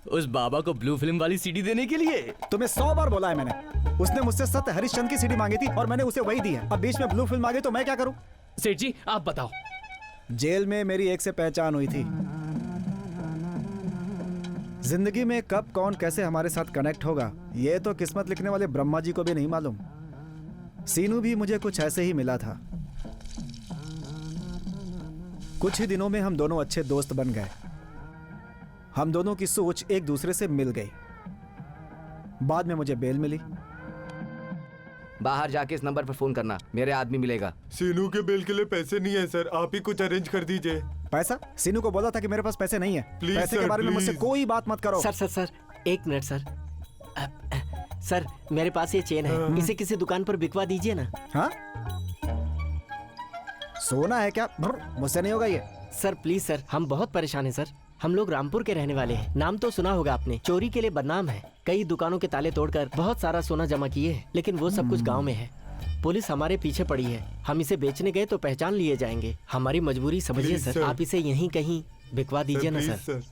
उस बाबा को ब्लू फिल्म वाली सीडी देने के लिए? तुम्हें 100 बार बोला है मैंने। उसने मुझसे सत्य हरिश्चंद्र की सीडी मांगी थी और मैंने उसे वही दी है। अब बीच में ब्लू फिल्म आ गई तो मैं क्या करूं? सेठ जी आप बताओ। जेल में मेरी एक से पहचान हुई थी। जिंदगी में कब कौन कैसे हमारे साथ कनेक्ट होगा ये तो किस्मत लिखने वाले ब्रह्मा जी को भी नहीं मालूम। सीनू भी मुझे कुछ ऐसे ही मिला था। कुछ ही दिनों में हम दोनों अच्छे दोस्त बन गए। हम दोनों की सोच एक दूसरे से मिल गई। बाद में मुझे बेल मिली। बाहर जाके इस नंबर पर फोन करना, मेरे आदमी मिलेगा। सीनू के बेल के लिए पैसे नहीं है सर, आप ही कुछ अरेंज कर दीजिए। पैसा? सीनू को बोला था कि मेरे पास पैसे नहीं है। प्लीज पैसे सर, के बारे में मुझसे कोई बात मत करो। Sir 1 minute sir. सर मेरे पास ये चेन है, इसे किसी दुकान पर बिकवा दीजिए ना। हाँ? सोना है क्या? मुझसे नहीं होगा ये। सर प्लीज सर, हम बहुत परेशान हैं सर। हम लोग रामपुर के रहने वाले हैं। नाम तो सुना होगा आपने। चोरी के लिए बदनाम है। कई दुकानों के ताले तोड़कर बहुत सारा सोना जमा किए हैं, लेकिन वो सब कुछ गांव में है। पुलिस हमारे पीछे पड़ी है। हम इसे बेचने गए तो पहचान लिए जाएंगे। हमारी मजबूरी समझिए Please, सर। sir. आप इसे यहीं कहीं बिकवा दीजिए ना Please, सर।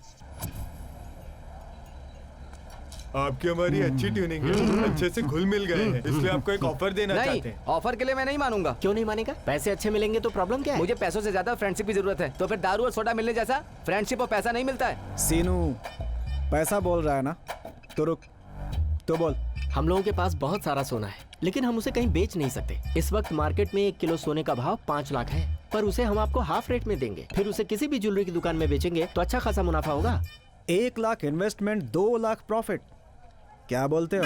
आपकी हमारी अच्छी ट्यूनिंग है, अच्छे से घुल मिल गए हैं, इसलिए आपको एक ऑफर देना चाहते नहीं, हैं। ऑफर के लिए मैं नहीं मानूंगा। क्यों नहीं मानेगा? पैसे अच्छे मिलेंगे तो प्रॉब्लम क्या है? मुझे पैसों से ज्यादा फ्रेंडशिप की जरूरत है। तो फिर दारू और सोडा मिलने जैसा फ्रेंडशिप और पैसा नहीं मिलता है। सीनू पैसा बोल रहा है ना, तो रुक, तो बोल। हम लोगों के पास बहुत सारा सोना है, लेकिन हम उसे कहीं बेच नहीं सकते। इस वक्त मार्केट में 1 किलो सोने का भाव 5 लाख है, पर उसे हम आपको हाफ रेट में देंगे। फिर उसे किसी भी ज्वेलरी की दुकान में बेचेंगे तो अच्छा खासा मुनाफा होगा। 1 लाख इन्वेस्टमेंट, 2 लाख प्रॉफिट, क्या बोलते हो?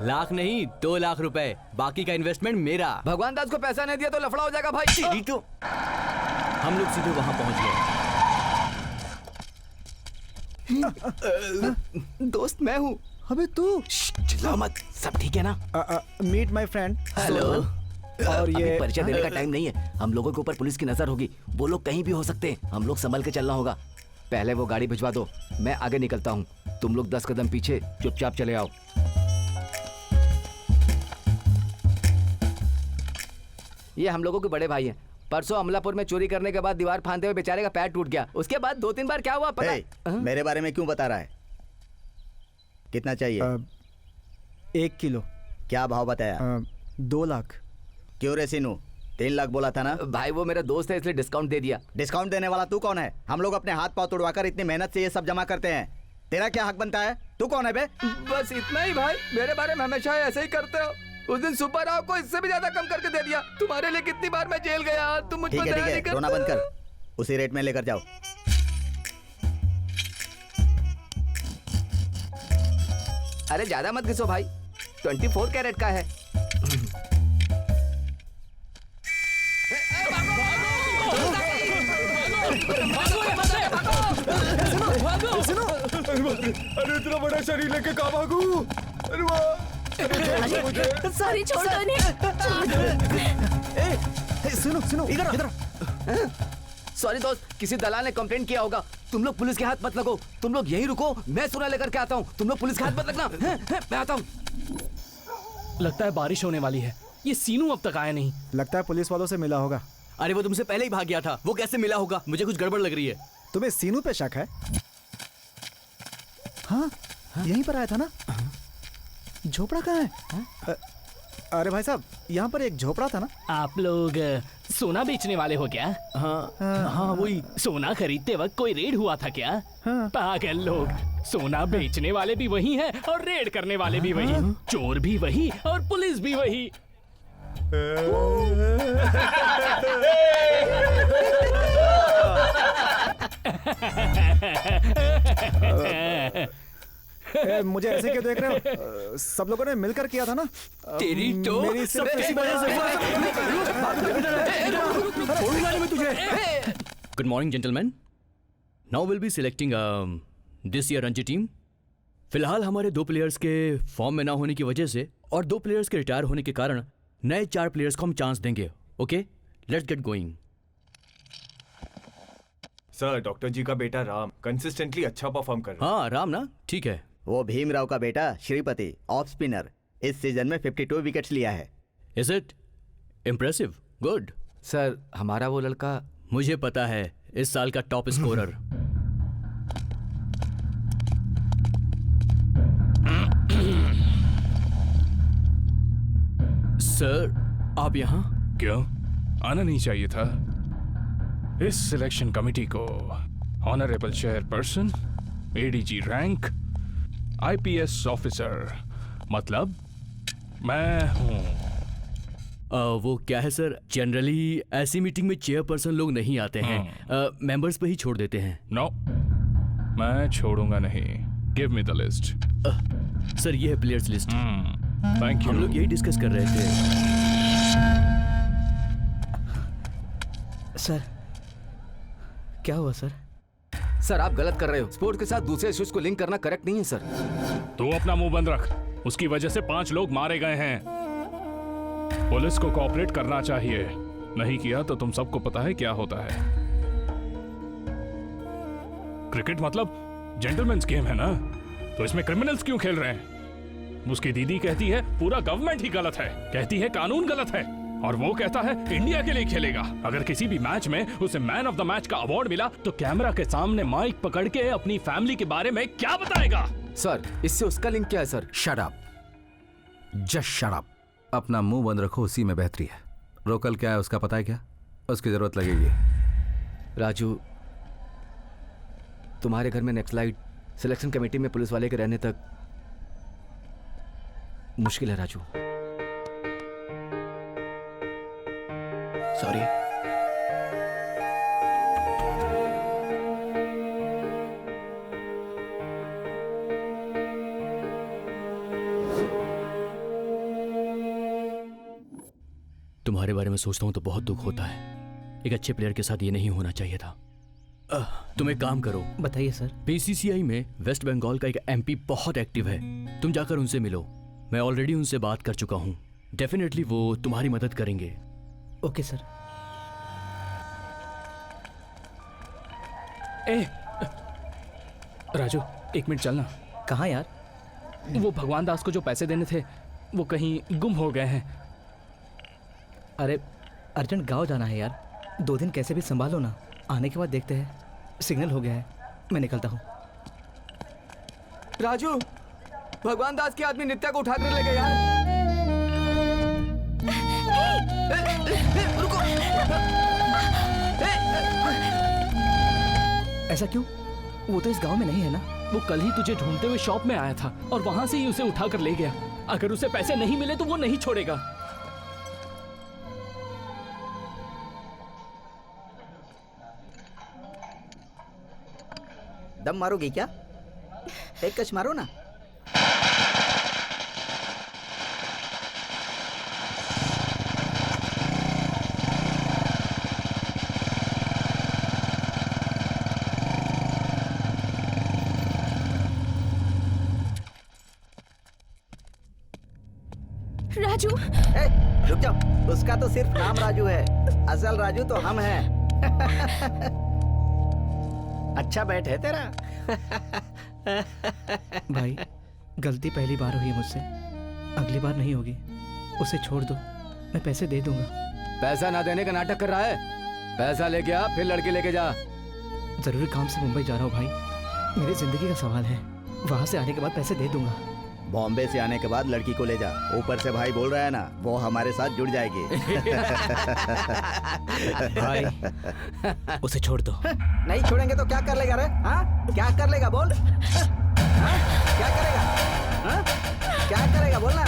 लाख नहीं, 2 लाख रुपए, बाकी का इन्वेस्टमेंट मेरा। भगवान दास को पैसा नहीं दिया तो लफड़ा हो जाएगा भाई। तो हम लोग सीधे वहां पहुंच गए। दोस्त मैं हूँ। अबे तू चिल्ला मत, सब ठीक है ना? Meet my friend. हेलो। और अभी ये परिचय देने का टाइम नहीं है। हम लोगों के ऊपर पुलिस की नजर होगी। वो लोग कहीं भी हो सकते हैं। हम लोग संभल के चलना होगा। पहले वो गाड़ी भिजवा दो, मैं आगे निकलता हूँ। तुम लोग 10 कदम पीछे चुपचाप चले आओ। ये हम लोगों के बड़े भाई हैं। परसों अमलापुर में चोरी करने के बाद दीवार फांदते हुए बेचारे का पैर टूट गया। उसके बाद 2-3 बार क्या हुआ पता है? मेरे बारे में क्यों बता रहा है? कितना चाहिए? 1 किलो। क्या भाव बताया? 2 लाख। क्यों रे सीनू, 3 लाख बोला था ना? भाई वो मेरा दोस्त है इसलिए डिस्काउंट दे दिया। डिस्काउंट देने वाला तू कौन है? हम लोग अपने हाथ पांव तोड़वाकर इतनी मेहनत से ये सब जमा करते हैं। तेरा क्या हक बनता है? तू कौन है बे? बस इतना ही भाई। मेरे बारे में हमेशा ऐसे ही करते हो। उस दिन सुपर राव को इससे भी ज्यादा कम करके दे दिया। तुम्हारे लिए कितनी बार मैं जेल गया, तुम मुझ पर दया नहीं करते। रोना बंद कर, उसी रेट में लेकर जाओ। अरे ज्यादा मत घिसो भाई, 24 कैरेट का है। अरे इतना बड़ा शरीर लेके कहाँ भागू? अरे वाह! सॉरी, छोड़ दो इन्हें। सुनो सुनो, इधर। सॉरी दोस्त, किसी दलाल ने कंप्लेंट किया होगा। तुम लोग पुलिस के हाथ मत लगो। तुम लोग यहीं रुको, मैं सोना लेकर के आता हूँ। तुम लोग पुलिस के हाथ मत लगना। मैं आता हूँ। लगता है बारिश होने वाली है। ये सीनू अब तक आया नहीं। लगता है पुलिस वालों से मिला होगा। अरे वो तुमसे पहले ही भाग गया था, वो कैसे मिला होगा? मुझे कुछ गड़बड़ लग रही है। तुम्हें सीनू पे शक है? हाँ, यहीं पर आया था ना? झोपड़ा कहाँ है? अरे भाई साहब, यहाँ पर एक झोपड़ा था ना? आप लोग सोना बेचने वाले हो क्या? हाँ, वही। सोना खरीदते वक्त कोई रेड हुआ था क्या? पागल लोग, सोना बेचने वाले भी वही हैं और रेड करने वाले भी वही। चोर भी वही और पुलिस भी वही। मुझे ऐसे क्यों देख रहे हो? सब लोगों ने मिलकर किया था ना? तेरी तो मेरी सिर्फ इसी वजह से। Good morning gentleman. Now will be selecting this year Ranji team. फिलहाल हमारे 2 प्लेयर्स के फॉर्म में ना होने की वजह से और 2 प्लेयर्स के रिटायर होने के कारण नए 4 प्लेयर्स को हम चांस देंगे। Okay, let's get going. Sir, doctor ji का बेटा राम कंसिस्टेंटली अच्छा परफॉर्म कर रहा है। हाँ, राम ना, ठीक है। वो भीमराव का बेटा श्रीपति, ऑफ स्पिनर, इस सीजन में 52 विकेट्स लिया है। Is it impressive? Good. Sir, हमारा वो लड़का, मुझे पता है, इस साल का टॉप स्कोरर। सर, आप यहाँ? क्यों आना नहीं चाहिए था? इस सिलेक्शन कमेटी को honourable chairperson, ADG rank, IPS officer, मतलब मैं हूँ। वो क्या है सर, जनरली ऐसी मीटिंग में चेयरपर्सन लोग नहीं आते हैं, मेंबर्स पे ही छोड़ देते हैं। नो, मैं छोड़ूंगा नहीं। Give me the list. Sir, ये है प्लेयर्स लिस्ट। Thank you. हम लोग यही डिस्कस कर रहे थे। सर, क्या हुआ सर? सर आप गलत कर रहे हो। स्पोर्ट्स के साथ दूसरे इश्यूज को लिंक करना करेक्ट नहीं है सर। तू अपना मुंह बंद रख। उसकी वजह से 5 लोग मारे गए हैं। पुलिस को कोऑपरेट करना चाहिए, नहीं किया तो तुम सबको पता है क्या होता है। क्रिकेट मतलब जेंटलमैन्स गेम है ना, तो इसमें क्रिमिनल्स क्यों खेल रहे हैं? उसकी दीदी कहती है पूरा गवर्नमेंट ही गलत है, कहती है कानून गलत है, और वो कहता है इंडिया के लिए खेलेगा। अगर किसी भी मैच में उसे मैन ऑफ द मैच का अवार्ड मिला तो कैमरा के सामने माइक पकड़ के अपनी फैमिली के बारे में क्या बताएगा? सर, इससे उसका लिंक क्या है sir? Shut up, just shut up. अपना मुंह बंद रखो, उसी में बेहतरी है। रोकल क्या है उसका पता है क्या? उसकी जरूरत लगेगी। राजू, तुम्हारे घर में नक्सलाइट सिलेक्शन कमेटी में पुलिस वाले के रहने तक मुश्किल है राजू। सॉरी। तुम्हारे बारे में सोचता हूं तो बहुत दुख होता है। एक अच्छे प्लेयर के साथ ये नहीं होना चाहिए था। तुम एक काम करो। बताइए सर। बीसीसीआई में वेस्ट बंगाल का एक एमपी बहुत एक्टिव है, तुम जाकर उनसे मिलो। मैं ऑलरेडी उनसे बात कर चुका हूं, डेफिनेटली वो तुम्हारी मदद करेंगे। Okay sir. ए राजू, एक मिनट चलना। कहाँ यार? वो भगवान दास को जो पैसे देने थे वो कहीं गुम हो गए हैं। अरे अर्जेंट गांव जाना है यार, 2 दिन कैसे भी संभालो ना, आने के बाद देखते हैं। सिग्नल हो गया है, मैं निकलता हूँ। राजू, भगवान दास के आदमी नित्या को उठाकर ले गए यार। रुको। ऐसा क्यों? वो तो इस गांव में नहीं है ना। वो कल ही तुझे ढूंढते हुए शॉप में आया था और वहां से ही उसे उठाकर ले गया। अगर उसे पैसे नहीं मिले तो वो नहीं छोड़ेगा। दम मारोगी क्या? एक कश मारो ना। राजू, रुक जाओ, उसका तो सिर्फ नाम राजू है, असल राजू तो हम हैं। अच्छा बैठ है तेरा। भाई, गलती पहली बार हुई है मुझसे, अगली बार नहीं होगी। उसे छोड़ दो, मैं पैसे दे दूंगा। पैसा ना देने का नाटक कर रहा है? पैसा लेके आ, फिर लड़के लेके जा। जरूरी काम से मुंबई जा रहा हूँ भाई, मेरी जिंदगी का सवाल है। वहां से आने के बाद पैसे दे दूंगा। बॉम्बे से आने के बाद लड़की को ले जा। ऊपर से भाई बोल रहा है ना, वो हमारे साथ जुड़ जाएगी। भाई, उसे छोड़ दो। नहीं छोड़ेंगे तो क्या कर लेगा रे? हाँ? क्या कर लेगा बोल? हाँ? क्या करेगा? हाँ? क्या करेगा बोलना?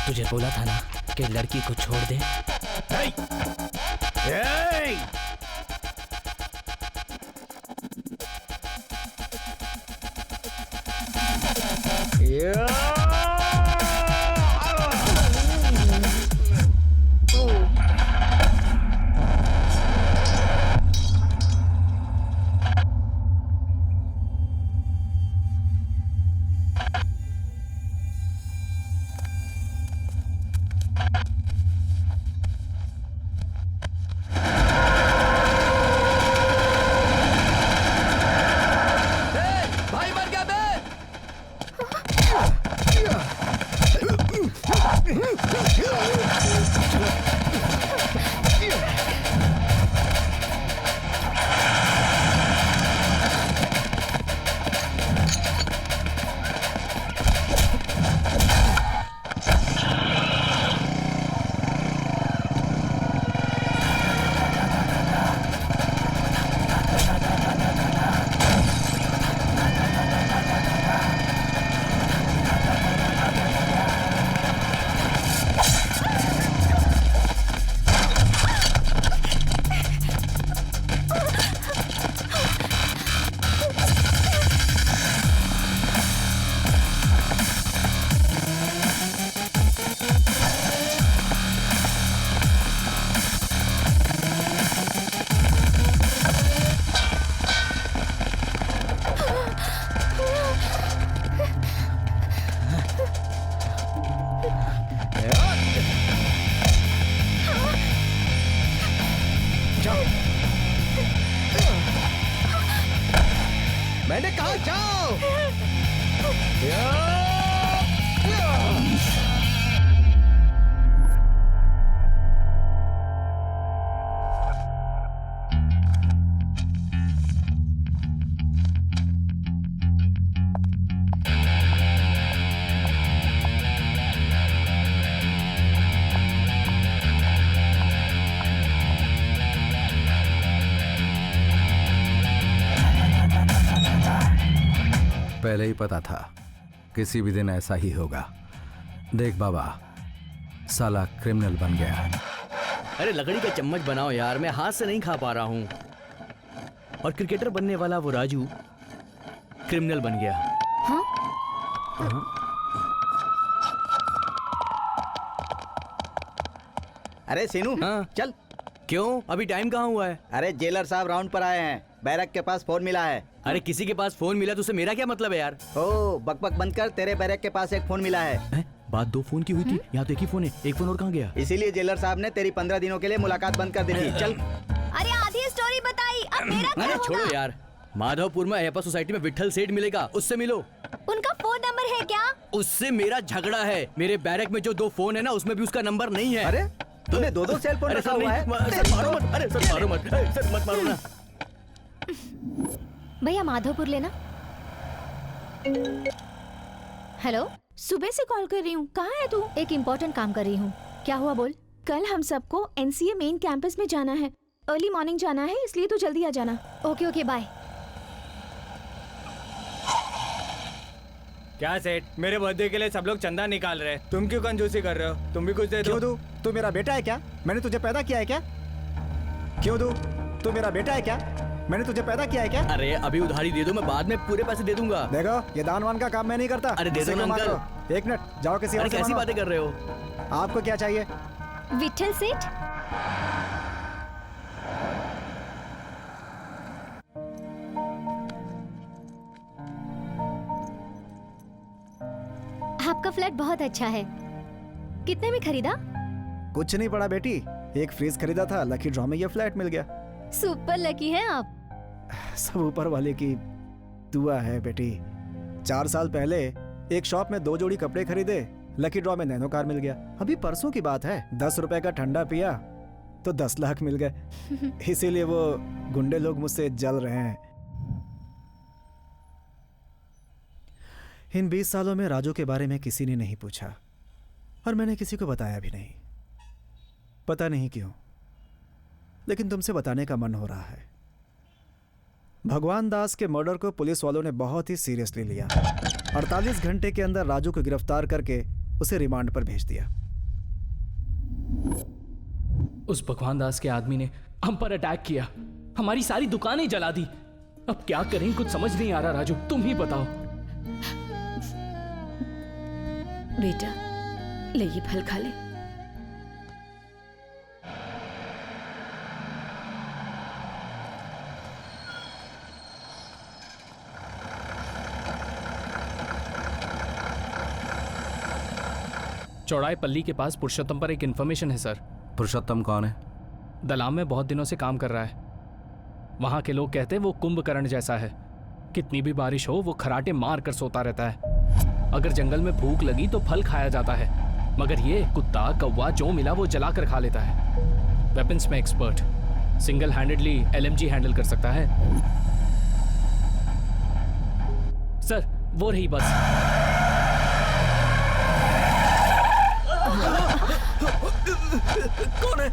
तुझे बोला था ना कि लड़की को छोड़ दे। भाई मर गया बे। मैंने कहा जाओ। पहले ही पता था किसी भी दिन ऐसा ही होगा। देख बाबा, साला क्रिमिनल बन गया है। अरे लकड़ी का चम्मच बनाओ यार, मैं हाथ से नहीं खा पा रहा हूँ। और क्रिकेटर बनने वाला वो राजू क्रिमिनल बन गया। हाँ? अरे सीनू, हाँ? चल। क्यों, अभी टाइम कहाँ हुआ है? अरे जेलर साहब राउंड पर आए हैं, बैरक के पास फोन मिला है। अरे किसी के पास फोन मिला तो उससे मेरा क्या मतलब है यार? ओ बकबक बंद कर, तेरे बैरक के पास एक फोन मिला है। बात 2 फोन की हुई थी, यहाँ तो एक ही फोन है। एक फोन और कहाँ गया? इसीलिए जेलर साहब ने तेरी 15 दिनों के लिए मुलाकात बंद कर दी थी। चल। अरे आधी स्टोरी बताई, अब मेरा क्या अरे होगा? छोड़ो यार, माधवपुर में अयप्पा सोसाइटी में विट्ठल सेठ मिलेगा, उससे मिलो। उनका फोन नंबर है क्या? उससे मेरा झगड़ा है। मेरे बैरक में जो 2 फोन है ना, उसमें भी उसका नंबर नहीं है। अरे तूने 2 सेल फोन रखा हुआ है? सर मारो मत, अरे सर मारो मत, सर मत मारो ना। भैया माधवपुर लेना। हेलो, सुबह से कॉल कर रही हूँ, कहाँ है तू? एक इम्पोर्टेंट काम कर रही हूँ। क्या हुआ बोल? कल हम सबको एनसीए मेन कैंपस में जाना है। अर्ली मॉर्निंग जाना है, इसलिए तू जल्दी आ जाना। Okay okay bye. क्या सेठ, मेरे बर्थडे के लिए सब लोग चंदा निकाल रहे हैं, तुम क्यों कंजूसी कर रहे हो? तुम भी कुछ दे दो। क्यों दूं? तू मेरा बेटा है क्या? मैंने तुझे पैदा किया है क्या? क्यों दूं? तू मेरा बेटा है क्या? मैंने तुझे पैदा किया है क्या? अरे अभी उधारी दे दो, मैं बाद में पूरे पैसे दे दूंगा। देखो, ये दान वान का काम मैं नहीं करता। अरे दे दो ना अंकल। 1 मिनट, जाओ किसी और से कैसी मांगो। बातें कर रहे हो? आपको क्या चाहिए? विट्ठल सेठ। आपका फ्लैट बहुत अच्छा है। कितने में खरीदा? कुछ नहीं पड़ा बेटी, एक फ्रीज खरीदा था, लकी ड्रॉ में ये फ्लैट मिल गया। सुपर लकी है आप। सब ऊपर वाले की दुआ है बेटी। 4 साल पहले एक शॉप में 2 जोड़ी कपड़े खरीदे, लकी ड्रॉ में नैनो कार मिल गया। अभी परसों की बात है, 10 रुपए का ठंडा पिया तो 10 लाख मिल गए। इसीलिए वो गुंडे लोग मुझसे जल रहे हैं। इन 20 सालों में राजू के बारे में किसी ने नहीं पूछा और मैंने किसी को बताया भी नहीं। पता नहीं क्यों, लेकिन तुमसे बताने का मन हो रहा है। भगवान दास के मर्डर को पुलिस वालों ने बहुत ही सीरियसली लिया। 48 घंटे के अंदर राजू को गिरफ्तार करके उसे रिमांड पर भेज दिया। उस भगवान दास के आदमी ने हम पर अटैक किया, हमारी सारी दुकानें जला दी। अब क्या करें, कुछ समझ नहीं आ रहा। राजू तुम ही बताओ। बेटा ले ये फल खा ले। चौड़ाई पल्ली के पास पुरुषोत्तम पर एक इन्फॉर्मेशन है सर। पुरुषोत्तम कौन है? दलाम में बहुत दिनों से काम कर रहा है। वहां के लोग कहते हैं वो कुंभकर्ण जैसा है। कितनी भी बारिश हो वो खराटे मार कर सोता रहता है। अगर जंगल में भूख लगी तो फल खाया जाता है, मगर ये कुत्ता कौवा जो मिला वो जला कर खा लेता है। वेपन्स में expert, single handedly LMG handle कर सकता है। सर वो रही बस। कौन है?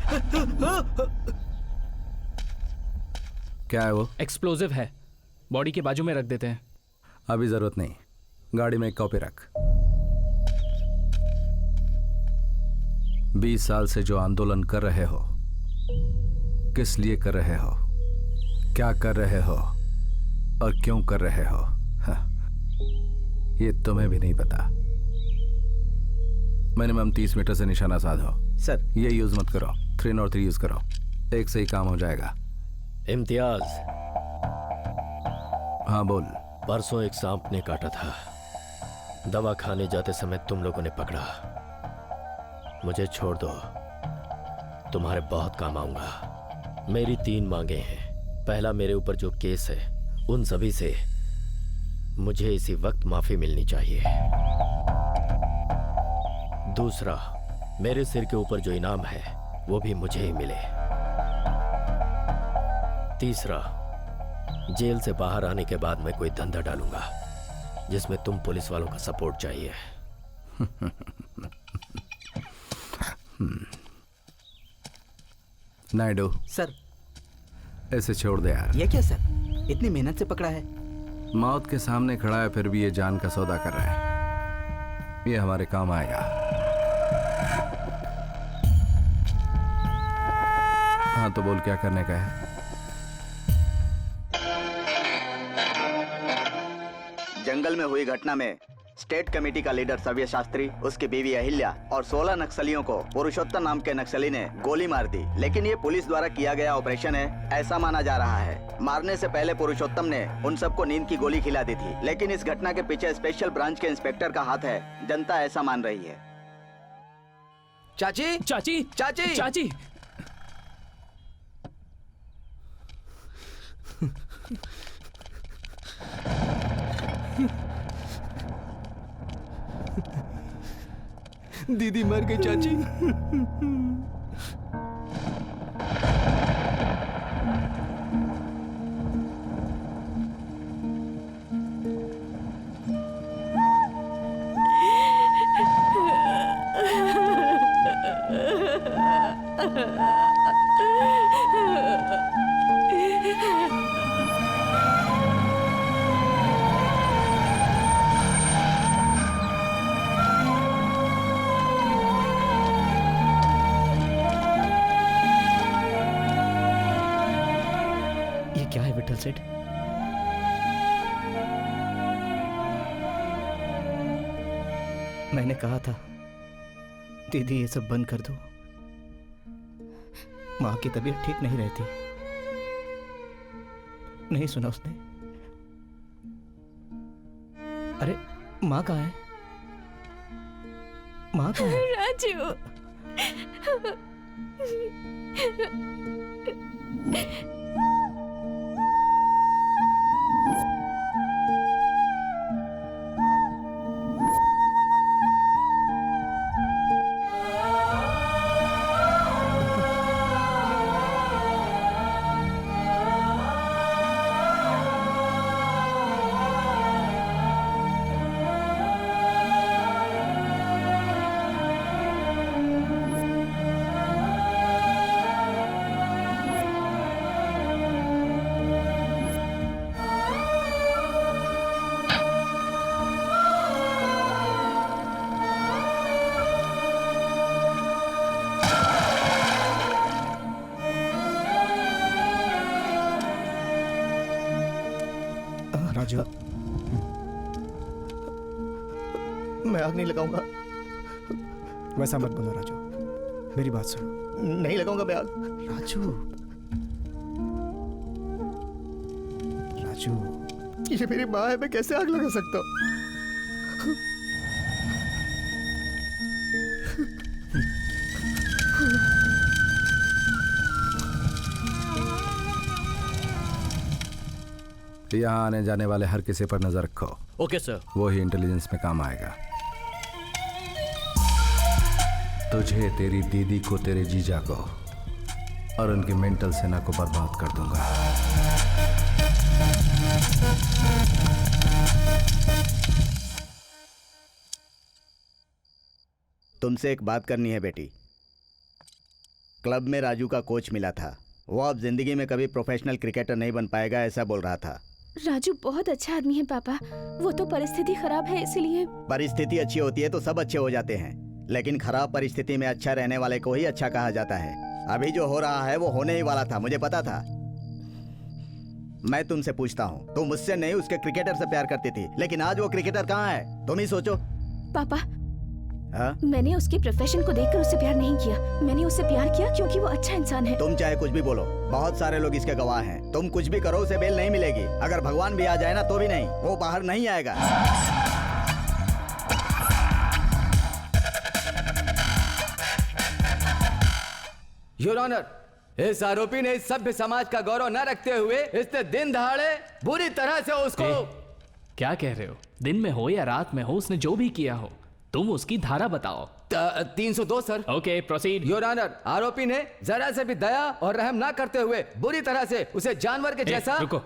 क्या है वो? एक्सप्लोजिव है, बॉडी के बाजू में रख देते हैं। अभी जरूरत नहीं, गाड़ी में एक कॉपी रख। 20 साल से जो आंदोलन कर रहे हो, किस लिए कर रहे हो, क्या कर रहे हो और क्यों कर रहे हो, ये तुम्हें भी नहीं पता। मिनिमम 30 मीटर से निशाना साधो। सर ये यूज मत करो, 3 और 3 यूज करो, एक से ही काम हो जाएगा। इम्तियाज। हाँ बोल। परसों एक सांप ने काटा था, दवा खाने जाते समय तुम लोगों ने पकड़ा। मुझे छोड़ दो, तुम्हारे बहुत काम आऊंगा। मेरी 3 मांगे हैं। पहला, मेरे ऊपर जो केस है उन सभी से मुझे इसी वक्त माफी मिलनी चाहिए। दूसरा, मेरे सिर के ऊपर जो इनाम है वो भी मुझे ही मिले। तीसरा, जेल से बाहर आने के बाद मैं कोई धंधा डालूंगा जिसमें तुम पुलिस वालों का सपोर्ट चाहिए। नायडू सर, ऐसे छोड़ दे यार। ये क्या सर, इतनी मेहनत से पकड़ा है। मौत के सामने खड़ा है फिर भी ये जान का सौदा कर रहा है। ये हमारे काम आएगा। हाँ तो बोल, क्या करने का है? जंगल में हुई घटना में स्टेट कमेटी का लीडर सव्य शास्त्री, उसकी बीवी अहिल्या और 16 नक्सलियों को पुरुषोत्तम नाम के नक्सली ने गोली मार दी। लेकिन ये पुलिस द्वारा किया गया ऑपरेशन है, ऐसा माना जा रहा है। मारने से पहले पुरुषोत्तम ने उन सबको नींद की गोली खिला दी थी। लेकिन इस घटना के पीछे स्पेशल ब्रांच के इंस्पेक्टर का हाथ है, जनता ऐसा मान रही है। चाची, चाची, चाची, चाची। दीदी मर गई चाची। क्या है विठल सेठ? मैंने कहा था दीदी ये सब बंद कर दो। माँ की तबीयत ठीक नहीं रहती। नहीं सुना उसने? अरे माँ कहाँ है? माँ कहाँ है? राजू, राजू, मैं आग नहीं लगाऊंगा। वैसा मत बोलो राजू, मेरी बात सुनो। नहीं लगाऊंगा मैं आग। राजू, राजू, ये मेरी माँ है, मैं कैसे आग लगा सकता हूँ? यहाँ आने जाने वाले हर किसी पर नजर रखो। Okay sir. वो ही इंटेलिजेंस में काम आएगा। तुझे, तेरी दीदी को, तेरे जीजा को और उनकी मेंटल सेना को बर्बाद कर दूंगा। तुमसे एक बात करनी है बेटी। क्लब में राजू का कोच मिला था। वो अब जिंदगी में कभी प्रोफेशनल क्रिकेटर नहीं बन पाएगा, ऐसा बोल रहा था। राजू बहुत अच्छा आदमी है पापा। वो तो परिस्थिति खराब है इसलिए। परिस्थिति अच्छी होती है तो सब अच्छे हो जाते हैं, लेकिन खराब परिस्थिति में अच्छा रहने वाले को ही अच्छा कहा जाता है। अभी जो हो रहा है वो होने ही वाला था, मुझे पता था। मैं तुमसे पूछता हूँ, तुम मुझसे नहीं उसके क्रिकेटर से प्यार करती थी, लेकिन आज वो क्रिकेटर कहाँ है? तुम ही सोचो। पापा, हाँ? मैंने उसके प्रोफेशन को देखकर उससे प्यार नहीं किया। मैंने उससे प्यार किया क्योंकि वो अच्छा इंसान है। तुम चाहे कुछ भी बोलो, बहुत सारे लोग इसके गवाह हैं। तुम कुछ भी करो, उसे बेल नहीं मिलेगी। अगर भगवान भी आ जाए ना तो भी नहीं, वो बाहर नहीं आएगा। योर ऑनर, इस आरोपी ने इस सभ्य समाज का गौरव न रखते हुए इसने दिन दहाड़े बुरी तरह से उसको क्या कह रहे हो? दिन में हो या रात में हो, उसने जो भी किया हो, तुम उसकी धारा बताओ। 302 sir. Okay, proceed. Your honour, आरोपी ने जरा से भी दया और रहम ना करते हुए बुरी तरह से उसे जानवर के जैसा। रुको,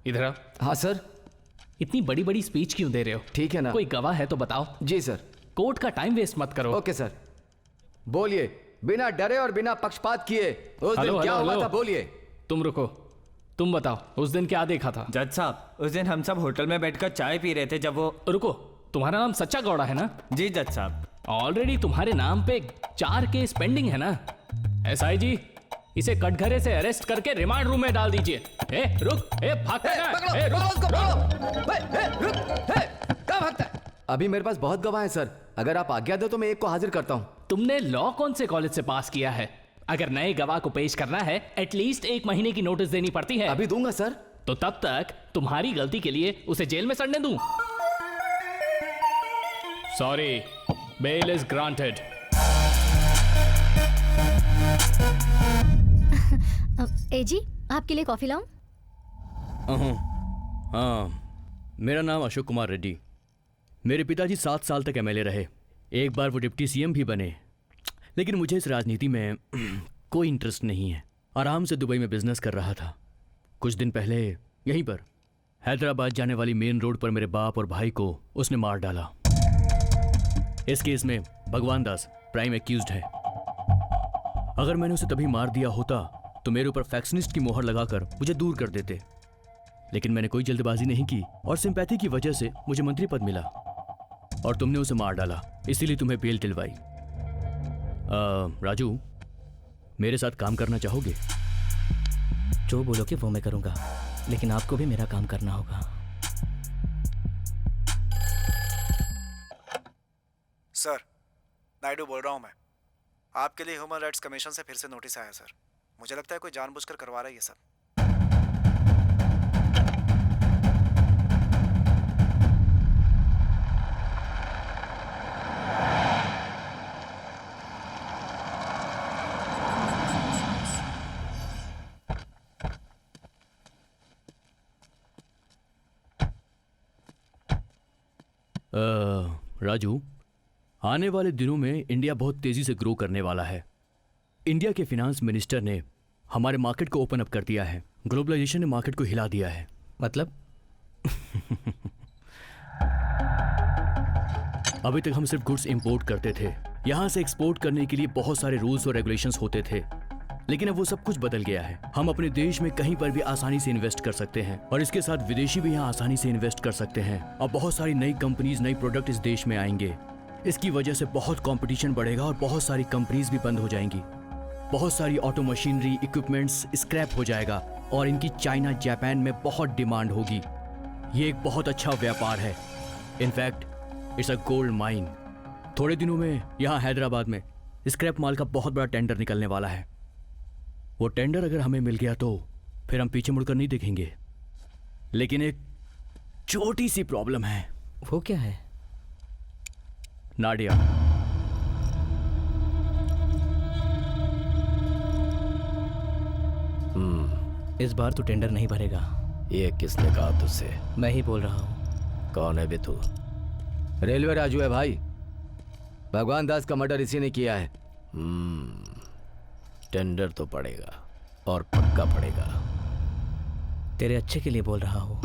इधर आओ। हाँ सर। इतनी बड़ी बड़ी स्पीच क्यों दे रहे हो? ठीक है ना। कोई गवाह है तो बताओ। जी सर। कोर्ट का टाइम वेस्ट मत करो। Okay sir. बोलिए, बिना डरे और बिना पक्षपात किए उस दिन क्या हुआ था, बोलिए। तुम रुको, तुम बताओ उस दिन क्या देखा था? जज साहब, उस दिन हम सब होटल में बैठकर चाय पी रहे थे जब वो। रुको, तुम्हारा नाम सच्चा गौड़ा है ना? जी जज साहब। ऑलरेडी तुम्हारे नाम पे 4 केस पेंडिंग है ना? एसआई जी, इसे कटघरे से अरेस्ट करके रिमांड रूम में डाल दीजिए। रुक, भागता है। रुक। अभी मेरे पास बहुत गवाह हैं सर, अगर आप आज्ञा दो तो मैं एक को हाजिर करता हूं। तुमने लॉ कौन से कॉलेज से पास किया है? अगर नए गवाह को पेश करना है, एटलीस्ट 1 महीने की नोटिस देनी पड़ती है। अभी दूंगा सर। तो तब तक तुम्हारी गलती के लिए उसे जेल में सड़ने दूं? Sorry, bail is granted. ए जी, आपके लिए कॉफी लाऊं? हाँ, मेरा नाम अशोक कुमार रेड्डी। मेरे पिताजी 7 साल तक एमएलए रहे। एक बार वो डिप्टी सीएम भी बने, लेकिन मुझे इस राजनीति में कोई इंटरेस्ट नहीं है। आराम से दुबई में बिजनेस कर रहा था। कुछ दिन पहले यहीं पर हैदराबाद जाने वाली मेन रोड पर मेरे बाप और भाई को उसने मार डाला। इस केस में भगवान दास प्राइम एक्यूज्ड है। अगर मैंने उसे तभी मार दिया होता तो मेरे ऊपर फैक्शनिस्ट की मोहर लगाकर मुझे दूर कर देते, लेकिन मैंने कोई जल्दबाजी नहीं की और सिंपैथी की वजह से मुझे मंत्री पद मिला और तुमने उसे मार डाला, इसीलिए तुम्हें बेल दिलवाई। राजू, मेरे साथ काम करना चाहोगे? जो बोलोगे वो मैं करूंगा, लेकिन आपको भी मेरा काम करना होगा। सर, नायडू बोल रहा हूँ मैं। आपके लिए ह्यूमन राइट्स कमीशन से फिर से नोटिस आया सर। मुझे लगता है कोई जानबूझकर करवा रहा है ये सब। राजू, आने वाले दिनों में इंडिया बहुत तेजी से ग्रो करने वाला है। इंडिया के फिनांस मिनिस्टर ने हमारे मार्केट को ओपन अप कर दिया है। ग्लोबलाइजेशन ने मार्केट को हिला दिया है। मतलब? अभी तक हम सिर्फ गुड्स इंपोर्ट करते थे। यहाँ से एक्सपोर्ट करने के लिए बहुत सारे रूल्स और रेगुलेशंस होते थे, लेकिन अब वो सब कुछ बदल गया है। हम अपने देश में कहीं पर भी आसानी से इन्वेस्ट कर सकते हैं और इसके साथ विदेशी भी यहाँ आसानी से इन्वेस्ट कर सकते हैं। अब बहुत सारी नई कंपनीज, नई प्रोडक्ट इस देश में आएंगे। इसकी वजह से बहुत कंपटीशन बढ़ेगा और बहुत सारी कंपनीज भी बंद हो जाएंगी। बहुत सारी ऑटो मशीनरी, इक्विपमेंट्स स्क्रैप हो जाएगा और इनकी चाइना, जापान में बहुत डिमांड होगी। ये एक बहुत अच्छा व्यापार है। In fact it's a gold mine. थोड़े दिनों में यहाँ हैदराबाद में स्क्रैप माल का बहुत बड़ा टेंडर निकलने वाला है। वो टेंडर अगर हमें मिल गया तो फिर हम पीछे मुड़कर नहीं देखेंगे। लेकिन एक छोटी सी प्रॉब्लम है। वो क्या है? नाडिया। इस बार तो टेंडर नहीं भरेगा। ये किसने कहा तुझसे? मैं ही बोल रहा हूँ। कौन है बे तू? रेलवे राजू है भाई। भगवान दास का मर्डर इसी ने किया है। टेंडर तो पड़ेगा और पक्का पड़ेगा। तेरे अच्छे के लिए बोल रहा हूँ।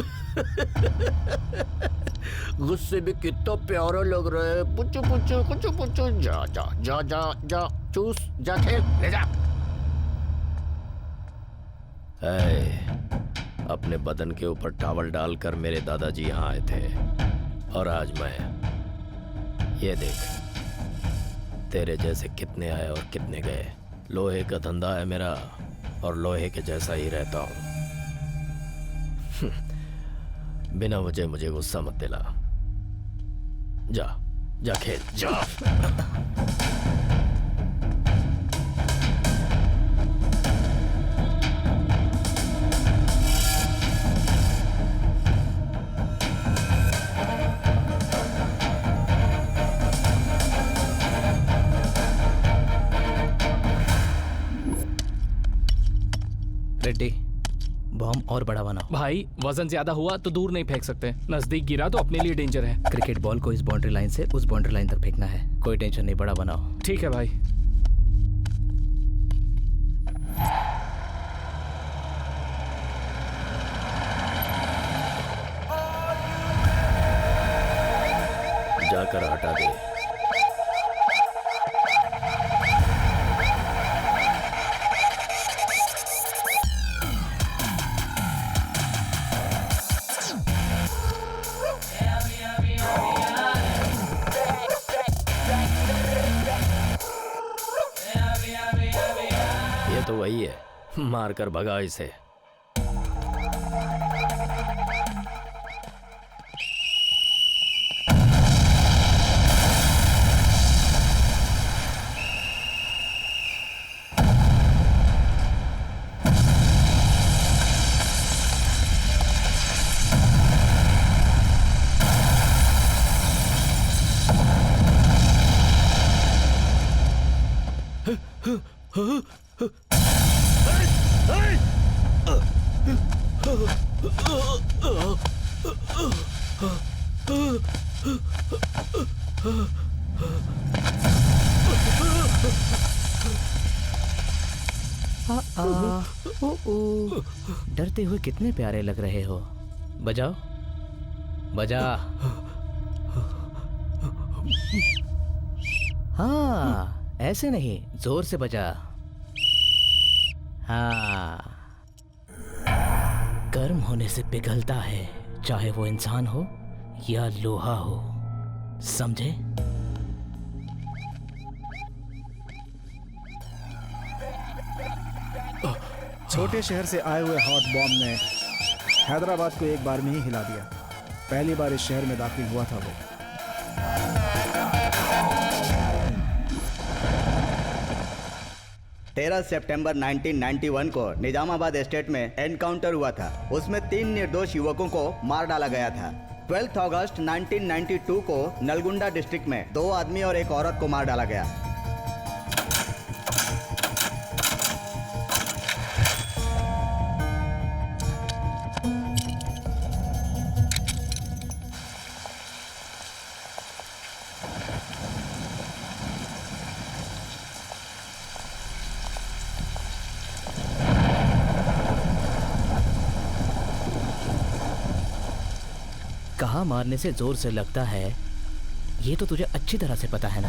गुस्से भी कितना प्यारा लग रहा है। पुच्चू पुच्चू कुचू पुच्चू। जा जा जा जा जा चूस जा, खेल ले जा। अपने बदन के ऊपर टॉवल डालकर मेरे दादाजी यहाँ आए थे और आज मैं ये देख, तेरे जैसे कितने आए और कितने गए। लोहे का धंधा है मेरा और लोहे के जैसा ही रहता हूँ। बिना वजह मुझे गुस्सा मत दिला। जा जा खेल जा। रेड्डी, बॉम्ब और बड़ा बनाओ। भाई वजन ज्यादा हुआ तो दूर नहीं फेंक सकते, नजदीक गिरा तो अपने लिए डेंजर है। क्रिकेट बॉल को इस बाउंड्री लाइन से उस बाउंड्री लाइन तक फेंकना है। कोई टेंशन नहीं, बड़ा बनाओ। ठीक है भाई। जाकर हटा दे। ये तो वही है, मारकर भगा इसे। डरते हुए कितने प्यारे लग रहे हो। बजाओ, बजा। हाँ, ऐसे नहीं, जोर से बजा। हाँ, गर्म होने से पिघलता है, चाहे वो इंसान हो या लोहा हो, समझे? छोटे शहर से आए हुए हॉट बॉम्ब ने हैदराबाद को एक बार में ही हिला दिया। पहली बार इस शहर में दाखिल हुआ था वो। 13 सितंबर 1991 को निजामाबाद एस्टेट में एनकाउंटर हुआ था। उसमें 3 निर्दोष युवकों को मार डाला गया था। 12 अगस्त 1992 को नलगुंडा डिस्ट्रिक्ट में 2 आदमी और एक औरत को मार डाला गया। कहाँ मारने से जोर से लगता है, ये तो तुझे अच्छी तरह से पता है ना।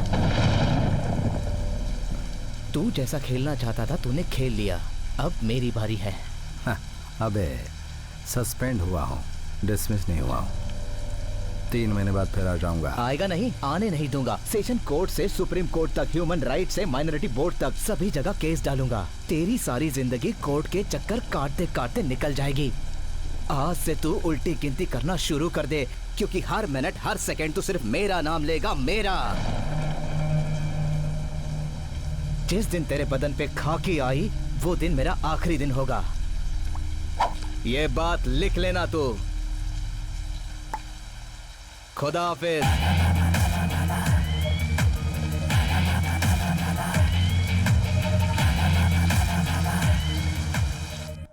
तू जैसा खेलना चाहता था तूने खेल लिया, अब मेरी बारी है। हाँ, अबे सस्पेंड हुआ हूँ, डिसमिस नहीं हुआ हूँ। 3 महीने बाद फिर आ जाऊंगा। आएगा नहीं, आने नहीं दूंगा। सेशन कोर्ट से सुप्रीम कोर्ट तक, ह्यूमन राइट से माइनॉरिटी बोर्ड तक, सभी जगह केस डालूंगा। तेरी सारी जिंदगी कोर्ट के चक्कर काटते काटते निकल जाएगी। आज से तू उल्टी गिनती करना शुरू कर दे, क्योंकि हर मिनट हर सेकंड तू सिर्फ मेरा नाम लेगा, मेरा। जिस दिन तेरे बदन पे खाकी आई वो दिन मेरा आखिरी दिन होगा। ये बात लिख लेना तू। खुदा हाफिज।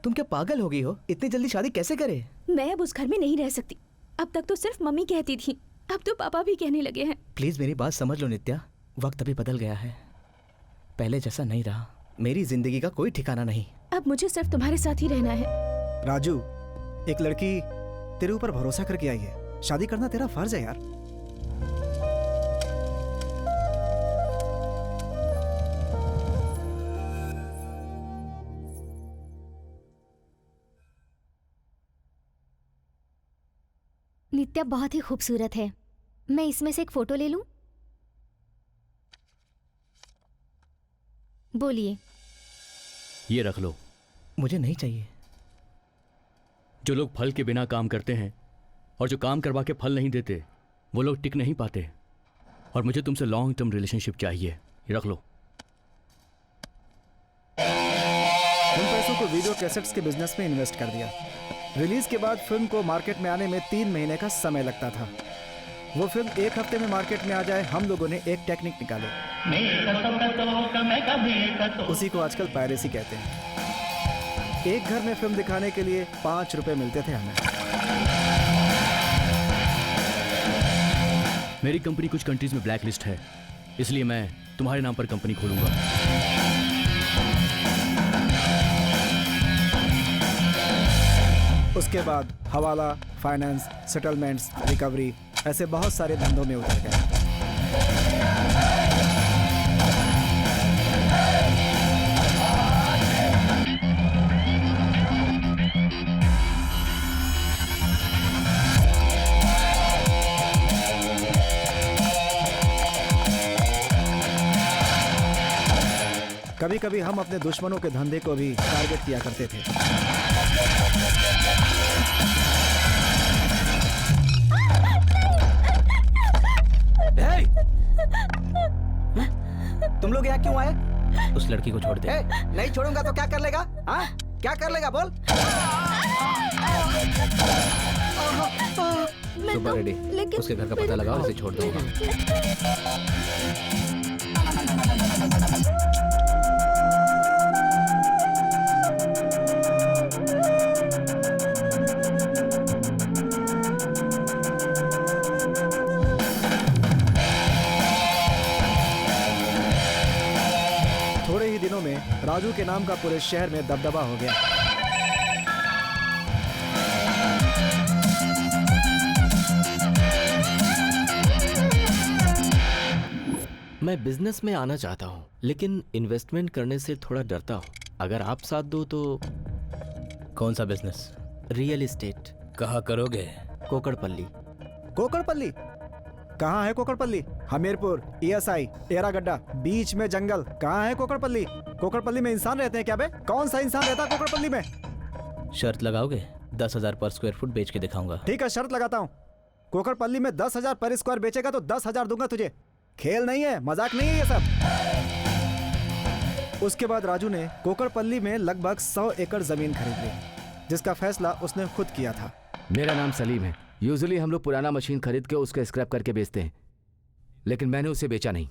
तुम क्या पागल हो गई हो? इतनी जल्दी शादी कैसे करे? मैं अब उस घर में नहीं रह सकती। अब तक तो सिर्फ मम्मी कहती थी, अब तो पापा भी कहने लगे हैं। प्लीज मेरी बात समझ लो नित्या, वक्त अभी बदल गया है, पहले जैसा नहीं रहा। मेरी जिंदगी का कोई ठिकाना नहीं। अब मुझे सिर्फ तुम्हारे साथ ही रहना है। राजू, एक लड़की तेरे ऊपर भरोसा करके आई है, शादी करना तेरा फर्ज है यार। नित्या बहुत ही खूबसूरत है। मैं इसमें से एक फोटो ले लूं? बोलिए। ये रख लो। मुझे नहीं चाहिए। जो लोग फल के बिना काम करते हैं और जो काम करवा के फल नहीं देते, वो लोग टिक नहीं पाते। और मुझे तुमसे लॉन्ग टर्म रिलेशनशिप चाहिए। ये रख लो। उन पैसों को वीडियो कैसेट्स के बिजनेस में इन्वेस्ट कर दिया। रिलीज के बाद फिल्म को मार्केट में आने में 3 महीने का समय लगता था। वो फिल्म 1 हफ्ते में मार्केट में आ जाए, हम लोगों ने एक टेक्निक निकाले। उसी को आजकल पायरेसी कहते हैं। एक घर में फिल्म दिखाने के लिए 5 रुपए मिलते थे हमें। मेरी कंपनी कुछ कंट्रीज में ब्लैक लिस्ट है, इसलिए मैं तुम्हारे नाम पर कंपनी खोलूंगा। उसके बाद हवाला, फाइनेंस, सेटलमेंट्स, रिकवरी, ऐसे बहुत सारे धंधों में उतर गए। कभी कभी हम अपने दुश्मनों के धंधे को भी टारगेट किया करते थे। तुम लोग यहाँ क्यों आए? उस लड़की को छोड़ दे। नहीं छोड़ूंगा तो क्या कर लेगा? हाँ, क्या कर लेगा बोल? सुबह रेडी, उसके घर का पता लगाओ, इसे छोड़ दो। थोड़े ही दिनों में राजू के नाम का पूरे शहर में दबदबा हो गया। मैं बिजनेस में आना चाहता हूँ, लेकिन इन्वेस्टमेंट करने से थोड़ा डरता हूँ। अगर आप साथ दो तो। कौन सा बिजनेस? Real estate. कहाँ करोगे? कोकड़पल्ली। कोकड़पल्ली? कहाँ है कोकड़पल्ली? हमीरपुर, ESI, एरागड्डा, बीच में जंगल। कहाँ है कोकड़पल्ली? कोकड़पल्ली में इंसान रहते हैं क्या बे? कौन सा इंसान रहता है कोकड़पल्ली में? शर्त लगाओगे? 10,000 पर स्क्वायर फुट बेच के दिखाऊंगा। ठीक है, शर्त लगाता हूँ। कोकड़पल्ली में 10,000 पर स्क्वायर बेचेगा तो 10,000 दूंगा तुझे। खेल नहीं है, मजाक नहीं है ये सब। उसके बाद राजू ने कोकड़पल्ली में लगभग 100 एकड़ जमीन खरीद ली, जिसका फैसला उसने खुद किया था। मेरा नाम सलीम है। यूजुअली हम लोग पुराना मशीन खरीद के उसका स्क्रैप करके बेचते हैं, लेकिन मैंने उसे बेचा नहीं।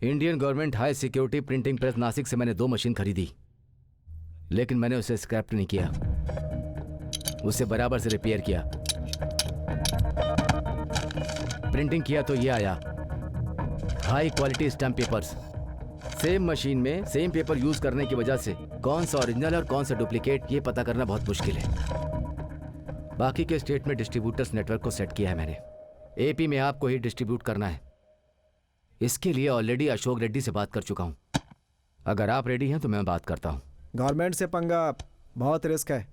Indian government high security printing press Nashik से मैंने 2 मशीन खरीदी, लेकिन मैंने उसे स्क्रैप नहीं किया, उसे बराबर से रिपेयर किया। प्रिंटिंग किया तो ये आया, high quality stamp papers. Same machine में सेम पेपर यूज करने की वजह से कौन सा ओरिजिनल और कौन सा डुप्लीकेट ये पता करना बहुत मुश्किल है। बाकी के स्टेट में डिस्ट्रीब्यूटर्स नेटवर्क को सेट किया है मैंने। AP में आपको ही डिस्ट्रीब्यूट करना है। इसके लिए ऑलरेडी अशोक रेड्डी से बात कर चुका हूं। अगर आप रेडी हैं तो मैं बात करता हूं। गवर्नमेंट से पंगा बहुत रिस्क है,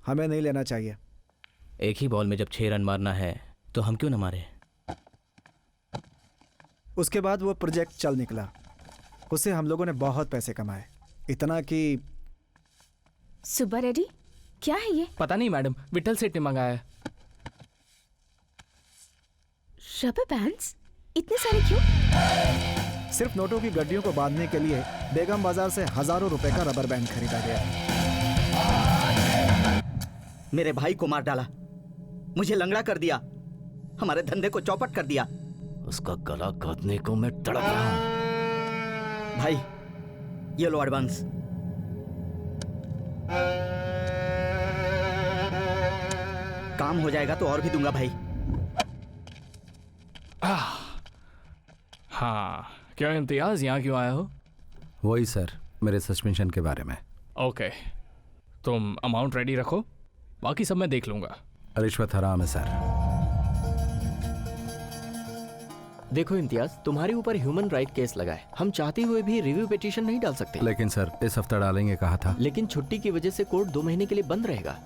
हमें नहीं लेना चाहिए। एक ही बॉल में जब 6 रन मारना है तो हम क्यों न मारे? उसके बाद वो प्रोजेक्ट चल निकला। उससे हम लोगों ने बहुत पैसे कमाए, इतना कि। सुब्बा रेड्डी, क्या है ये? पता नहीं मैडम, विठल सेठ ने मंगाया है। Rubber bands? इतने सारे क्यों? सिर्फ नोटों की गड्डियों को बांधने के लिए बेगम बाजार से हजारों रुपए का रबर बैंड खरीदा गया। मेरे भाई को मार डाला, मुझे लंगड़ा कर दिया, हमारे धंधे को चौपट कर दिया। उसका गला काटने को मैं तड़प रहा हूं। भाई ये लो एडवांस। काम हो जाएगा तो और भी दूंगा भाई। हाँ, क्या इम्तियाज यहाँ क्यों आया हो? वही सर, मेरे सस्पेंशन के बारे में। ओके, तुम अमाउंट रेडी रखो, बाकी सब मैं देख लूंगा। रिश्वत हराम है सर। देखो इम्तियाज, तुम्हारे ऊपर ह्यूमन राइट केस लगा है। हम चाहते हुए भी रिव्यू पिटीशन नहीं डाल सकते। लेकिन सर, इस हफ्ता डालेंगे कहा था। लेकिन छुट्टी की वजह से कोर्ट 2 महीने के लिए बंद रहेगा।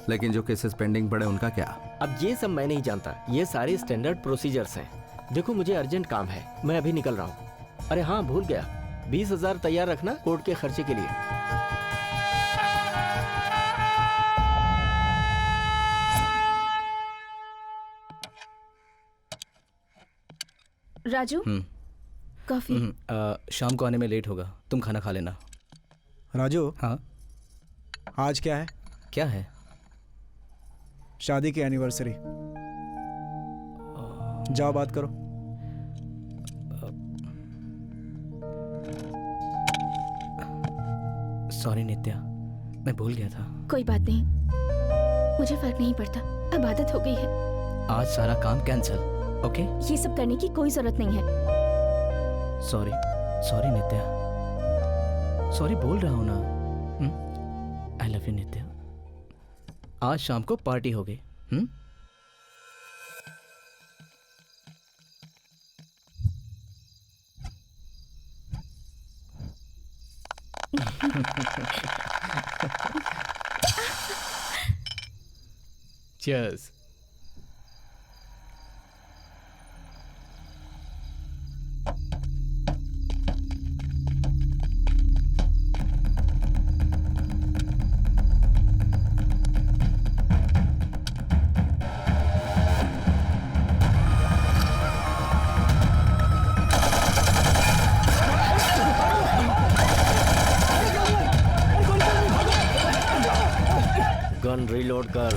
लेकिन जो केसेस पेंडिंग पड़े उनका क्या? अब ये सब मैं नहीं जानता, ये सारे स्टैंडर्ड प्रोसीजर्स हैं। देखो मुझे अर्जेंट काम है, मैं अभी निकल रहा हूँ। अरे हाँ, भूल गया, 20,000 तैयार रखना कोर्ट के खर्चे के लिए। राजू, कॉफी। शाम को आने में लेट होगा, तुम खाना खा लेना। राजू। हाँ। आज क्या है? क्या है? शादी की एनिवर्सरी। जाओ बात करो। सॉरी नित्या, मैं भूल गया था। कोई बात नहीं, मुझे फर्क नहीं पड़ता, अब आदत हो गई है। आज सारा काम कैंसिल, ओके? ये सब करने की कोई जरूरत नहीं है। सॉरी सॉरी नित्या, सॉरी बोल रहा हूँ ना। आई लव यू नित्या। आज शाम को पार्टी होगी। Cheers. गन रीलोड कर।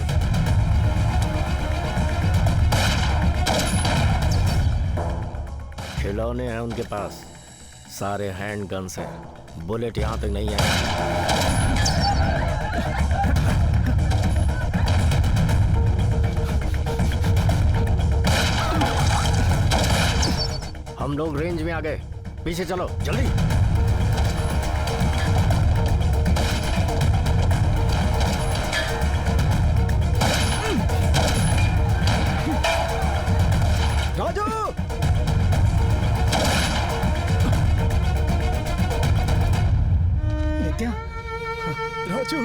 खिलौने हैं उनके पास, सारे हैंड गन्स हैं, बुलेट यहाँ तक नहीं है। हम लोग रेंज में आ गए, पीछे चलो जल्दी। राजू! नित्या, राजू!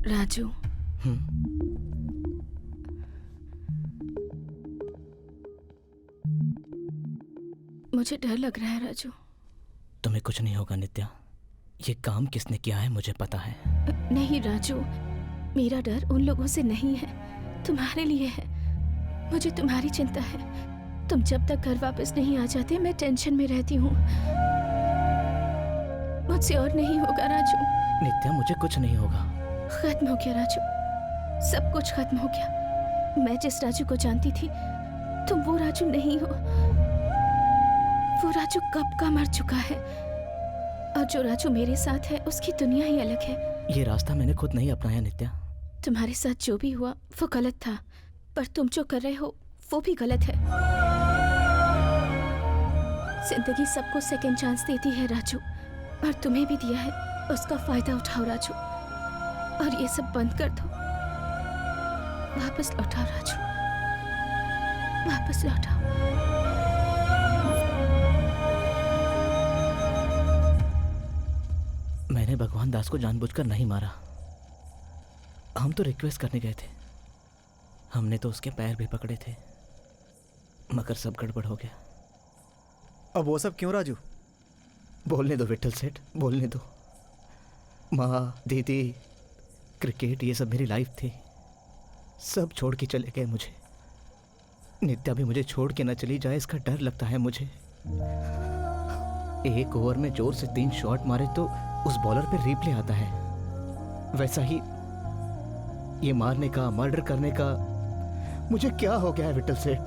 राजू, मुझे डर लग रहा है राजू। तुम्हें कुछ नहीं होगा नित्या, ये काम किसने किया है मुझे पता है। नहीं राजू, मेरा डर उन लोगों से नहीं है, तुम्हारे लिए है। मुझे तुम्हारी चिंता है। तुम जब तक घर वापस नहीं आ जाते मैं टेंशन में रहती हूँ। मुझसे और नहीं होगा राजू। नित्या, मुझे कुछ नहीं होगा। खत्म हो गया राजू, सब कुछ खत्म हो गया। मैं जिस राजू को जानती थी, तुम वो राजू नहीं हो। वो राजू कब का मर चुका है, और जो राजू मेरे साथ है उसकी दुनिया ही अलग है। ये रास्ता मैंने खुद नहीं अपनाया नित्या। तुम्हारे साथ जो भी हुआ वो गलत था, पर तुम जो कर रहे हो वो भी गलत है। जिंदगी सबको सेकंड चांस देती है राजू, और तुम्हें भी दिया है। उसका फायदा उठाओ राजू, और ये सब बंद कर दो। वापस लौटाओ राजू, वापस लौटाओ। मैंने भगवान दास को जानबूझकर नहीं मारा। हम तो रिक्वेस्ट करने गए थे, हमने तो उसके पैर भी पकड़े थे, मगर सब गड़बड़ हो गया। अब वो सब क्यों राजू? बोलने दो विट्ठल सेठ, बोलने दो। माँ, दीदी, क्रिकेट, ये सब मेरी लाइफ थी। सब छोड़ के चले गए मुझे। नित्या भी मुझे छोड़ के न चली जाए, इसका डर लगता है मुझे। एक ओवर में जोर से 3 शॉट मारे तो उस बॉलर पे रिप्ले आता है। वैसा ही ये मारने का, मर्डर करने का मुझे क्या हो गया है विट्ठल सेठ?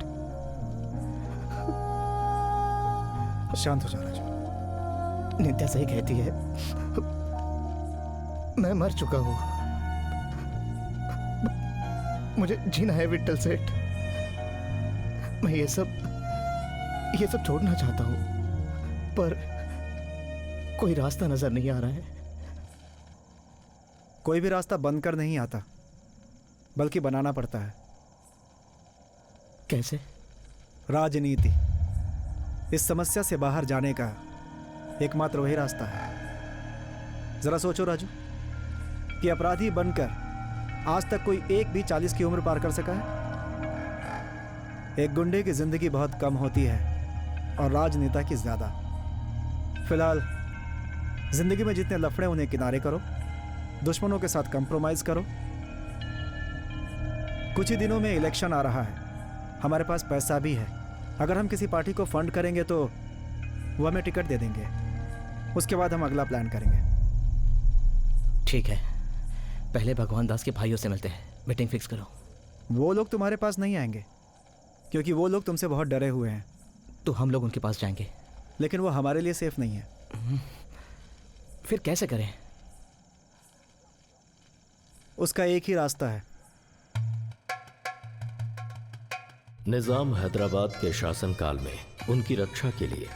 शांत हो जा राजू। नित्या सही कहती है, मैं मर चुका हूं। मुझे जीना है विट्ठल सेठ। मैं ये सब छोड़ना चाहता हूं, पर कोई रास्ता नजर नहीं आ रहा है। कोई भी रास्ता बंद कर नहीं आता, बल्कि बनाना पड़ता है। कैसे? राजनीति। इस समस्या से बाहर जाने का एकमात्र वही रास्ता है। जरा सोचो राजू, कि अपराधी बनकर आज तक कोई एक भी 40 की उम्र पार कर सका है? एक गुंडे की जिंदगी बहुत कम होती है, और राजनेता की ज्यादा। फिलहाल जिंदगी में जितने लफड़े उन्हें किनारे करो, दुश्मनों के साथ कंप्रोमाइज करो। कुछ ही दिनों में इलेक्शन आ रहा है, हमारे पास पैसा भी है। अगर हम किसी पार्टी को फंड करेंगे तो वो हमें टिकट दे देंगे, उसके बाद हम अगला प्लान करेंगे। ठीक है, पहले भगवान दास के भाइयों से मिलते हैं, मीटिंग फिक्स करो। वो लोग तुम्हारे पास नहीं आएंगे क्योंकि वो लोग तुमसे बहुत डरे हुए हैं। तो हम लोग उनके पास जाएंगे, लेकिन वो हमारे लिए सेफ नहीं है। फिर कैसे करें? उसका एक ही रास्ता है। निजाम हैदराबाद के शासनकाल में उनकी रक्षा के लिए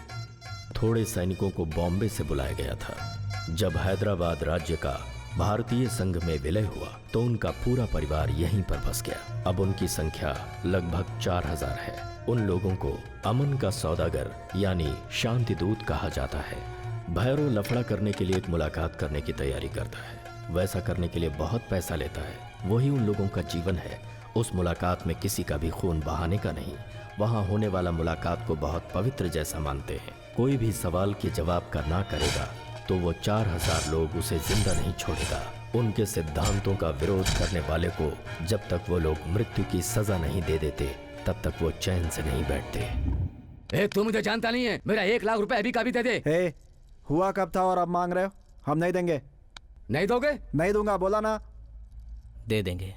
थोड़े सैनिकों को बॉम्बे से बुलाया गया था। जब हैदराबाद राज्य का भारतीय संघ में विलय हुआ तो उनका पूरा परिवार यहीं पर बस गया। अब उनकी संख्या लगभग 4000 है। उन लोगों को अमन का सौदागर यानी शांति दूत कहा जाता है। भैरव लफड़ा करने के लिए एक मुलाकात करने की तैयारी करता है। वैसा करने के लिए बहुत पैसा लेता है। वही उन लोगों का जीवन है। उस मुलाकात में किसी का भी खून बहाने का नहीं। वहां होने वाला मुलाकात को बहुत पवित्र जैसा मानते हैं। कोई भी सवाल के जवाब का ना करेगा तो वो 4000 लोग उसे जिंदा नहीं छोड़ेगा। उनके सिद्धांतों का विरोध करने वाले को जब तक वो लोग मृत्यु की सजा नहीं दे देते तब तक वो चैन से नहीं बैठते। तू मुझे जानता नहीं है, मेरा 1 लाख रुपए अभी का भी दे दे। हे, हुआ कब था और अब मांग रहे हो? हम नहीं देंगे। नहीं दोगे? नहीं दूंगा, बोला ना। दे देंगे।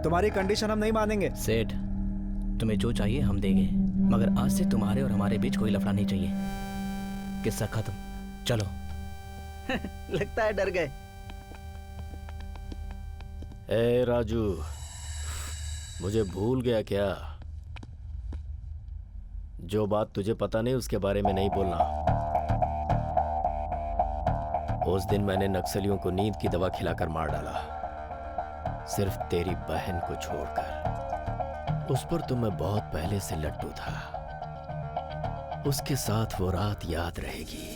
तुम्हारी कंडीशन हम नहीं मानेंगे। सेठ, तुम्हें जो चाहिए हम देंगे, मगर आज से तुम्हारे और हमारे बीच कोई लफड़ा नहीं चाहिए। किस्सा खत्म, चलो। लगता है डर गए। ए राजू, मुझे भूल गया क्या? जो बात तुझे पता नहीं उसके बारे में नहीं बोलना। उस दिन मैंने नक्सलियों को नींद की दवा खिलाकर मार डाला, सिर्फ तेरी बहन को छोड़कर। उस पर तो मैं बहुत पहले से लट्टू था। उसके साथ वो रात याद रहेगी।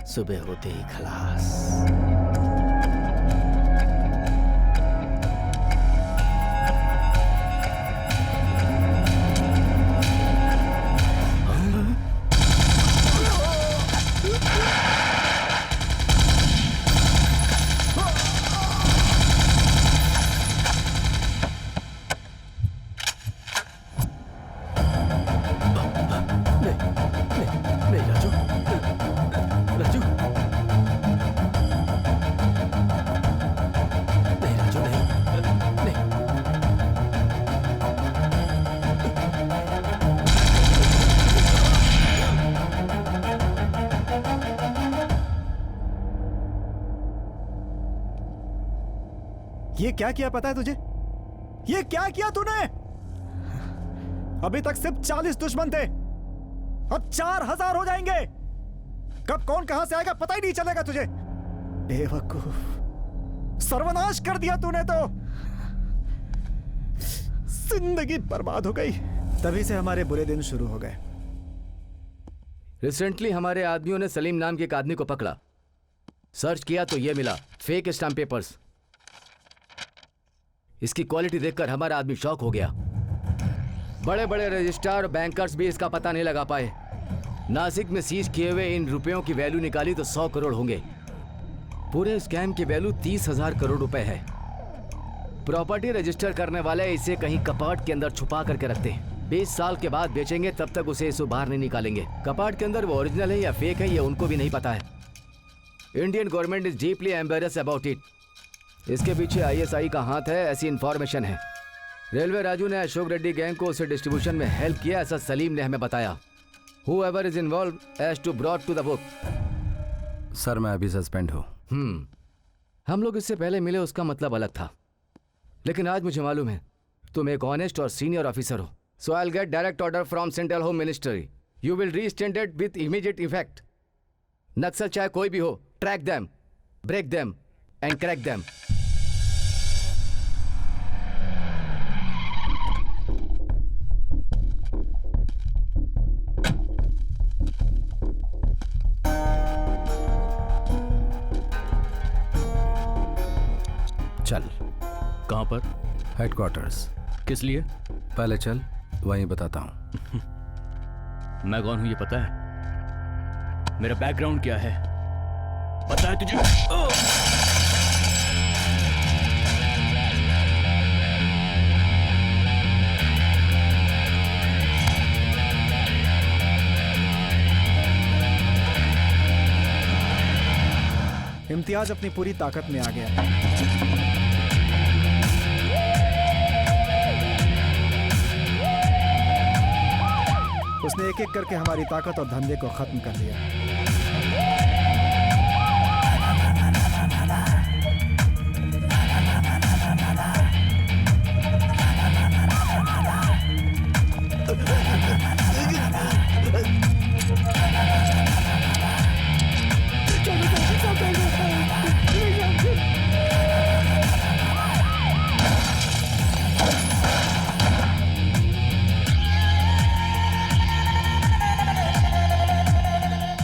सुबह होते ही खलास। ये क्या किया पता है तुझे? ये क्या किया तूने? अभी तक सिर्फ 40 दुश्मन थे, अब 4000 हो जाएंगे। कब कौन कहां से आएगा पता ही नहीं चलेगा तुझे। बेवकूफ, सर्वनाश कर दिया तूने तो। जिंदगी बर्बाद हो गई। तभी से हमारे बुरे दिन शुरू हो गए। रिसेंटली हमारे आदमियों ने सलीम नाम के एक आदमी को पकड़ा। सर्च किया तो ये मिला, फेक स्टैम्प पेपर्स। इसकी क्वालिटी देखकर हमारा आदमी शॉक हो गया। बड़े बड़े रजिस्ट्रार और बैंकर्स भी इसका पता नहीं लगा पाए। नासिक में सीज किए हुए इन रुपयों की वैल्यू निकाली तो 100 करोड़ होंगे। पूरे स्कैम की वैल्यू 30,000 करोड़ रुपए है। प्रॉपर्टी रजिस्टर करने वाले इसे कहीं कपाट के अंदर छुपा करके रखते हैं। 20 साल के बाद बेचेंगे तब तक उसे इससे बाहर नहीं निकालेंगे। कपाट के अंदर वो ओरिजिनल है या फेक है ये उनको भी नहीं पता है। Indian government is deeply embarrassed about it. इसके पीछे ISI का हाथ है, ऐसी इंफॉर्मेशन है। रेलवे राजू ने अशोक रेड्डी गैंग को उसे डिस्ट्रीब्यूशन में हेल्प किया, ऐसा सलीम ने हमें बताया। Whoever is involved has to brought to the book. Sir मैं अभी सस्पेंड हूँ। हम लोग इससे पहले मिले उसका मतलब अलग था, लेकिन आज मुझे मालूम है तुम एक ऑनेस्ट और सीनियर ऑफिसर हो। So I'll get direct order from Central Home Ministry. You will re-stand it with immediate effect. नक्सल चाहे कोई भी हो, track them, break them and crack them. चल। कहाँ पर? हेडक्वार्टर्स। किस लिए? पहले चल, वहीं बताता हूँ। मैं कौन हूँ ये पता है? मेरा बैकग्राउंड क्या है पता है तुझे? इम्तियाज अपनी पूरी ताकत में आ गया। उसने एक एक करके हमारी ताकत और धंधे को खत्म कर दिया।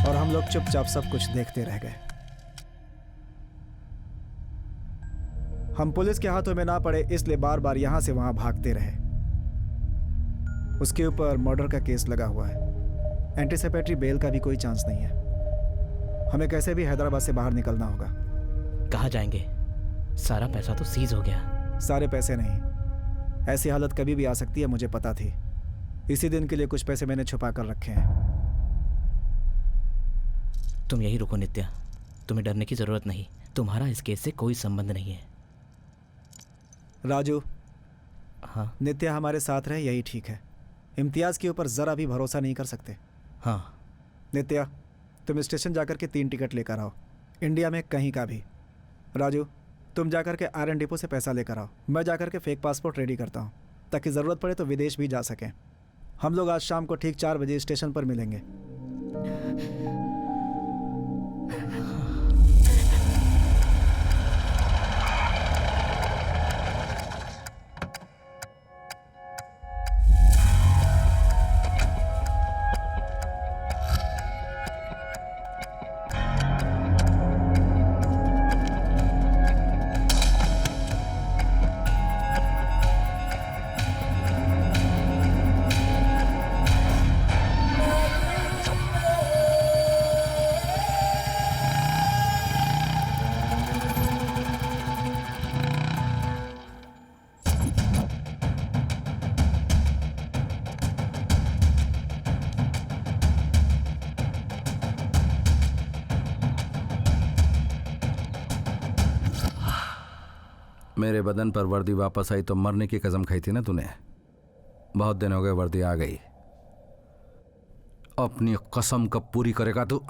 और हम लोग चुपचाप सब कुछ देखते रह गए। हम पुलिस के हाथों में ना पड़े इसलिए बार बार यहां से वहां भागते रहे। उसके ऊपर मर्डर का केस लगा हुआ है। एंटीसिपेटरी बेल का भी कोई चांस नहीं है। हमें कैसे भी हैदराबाद से बाहर निकलना होगा। कहाँ जाएंगे? सारा पैसा तो सीज हो गया। सारे पैसे नहीं, ऐसी हालत कभी भी आ सकती है, मुझे पता थी। इसी दिन के लिए कुछ पैसे मैंने छुपा कर रखे हैं। तुम यही रुको नित्या, तुम्हें डरने की जरूरत नहीं। तुम्हारा इस केस से कोई संबंध नहीं है। राजू। हाँ। नित्या हमारे साथ रहे यही ठीक है। इम्तियाज के ऊपर जरा भी भरोसा नहीं कर सकते। हाँ। नित्या, तुम स्टेशन जाकर के 3 टिकट लेकर आओ, इंडिया में कहीं का भी। राजू, तुम जाकर के आयरन डिपो से पैसा लेकर आओ। मैं जाकर के फेक पासपोर्ट रेडी करता हूँ ताकि ज़रूरत पड़े तो विदेश भी जा सकें। हम लोग आज शाम को ठीक 4 बजे स्टेशन पर मिलेंगे। मेरे बदन पर वर्दी वापस आई तो मरने की कसम खाई थी ना तूने। बहुत दिन हो गए, वर्दी आ गई। अपनी कसम कब पूरी करेगा तू?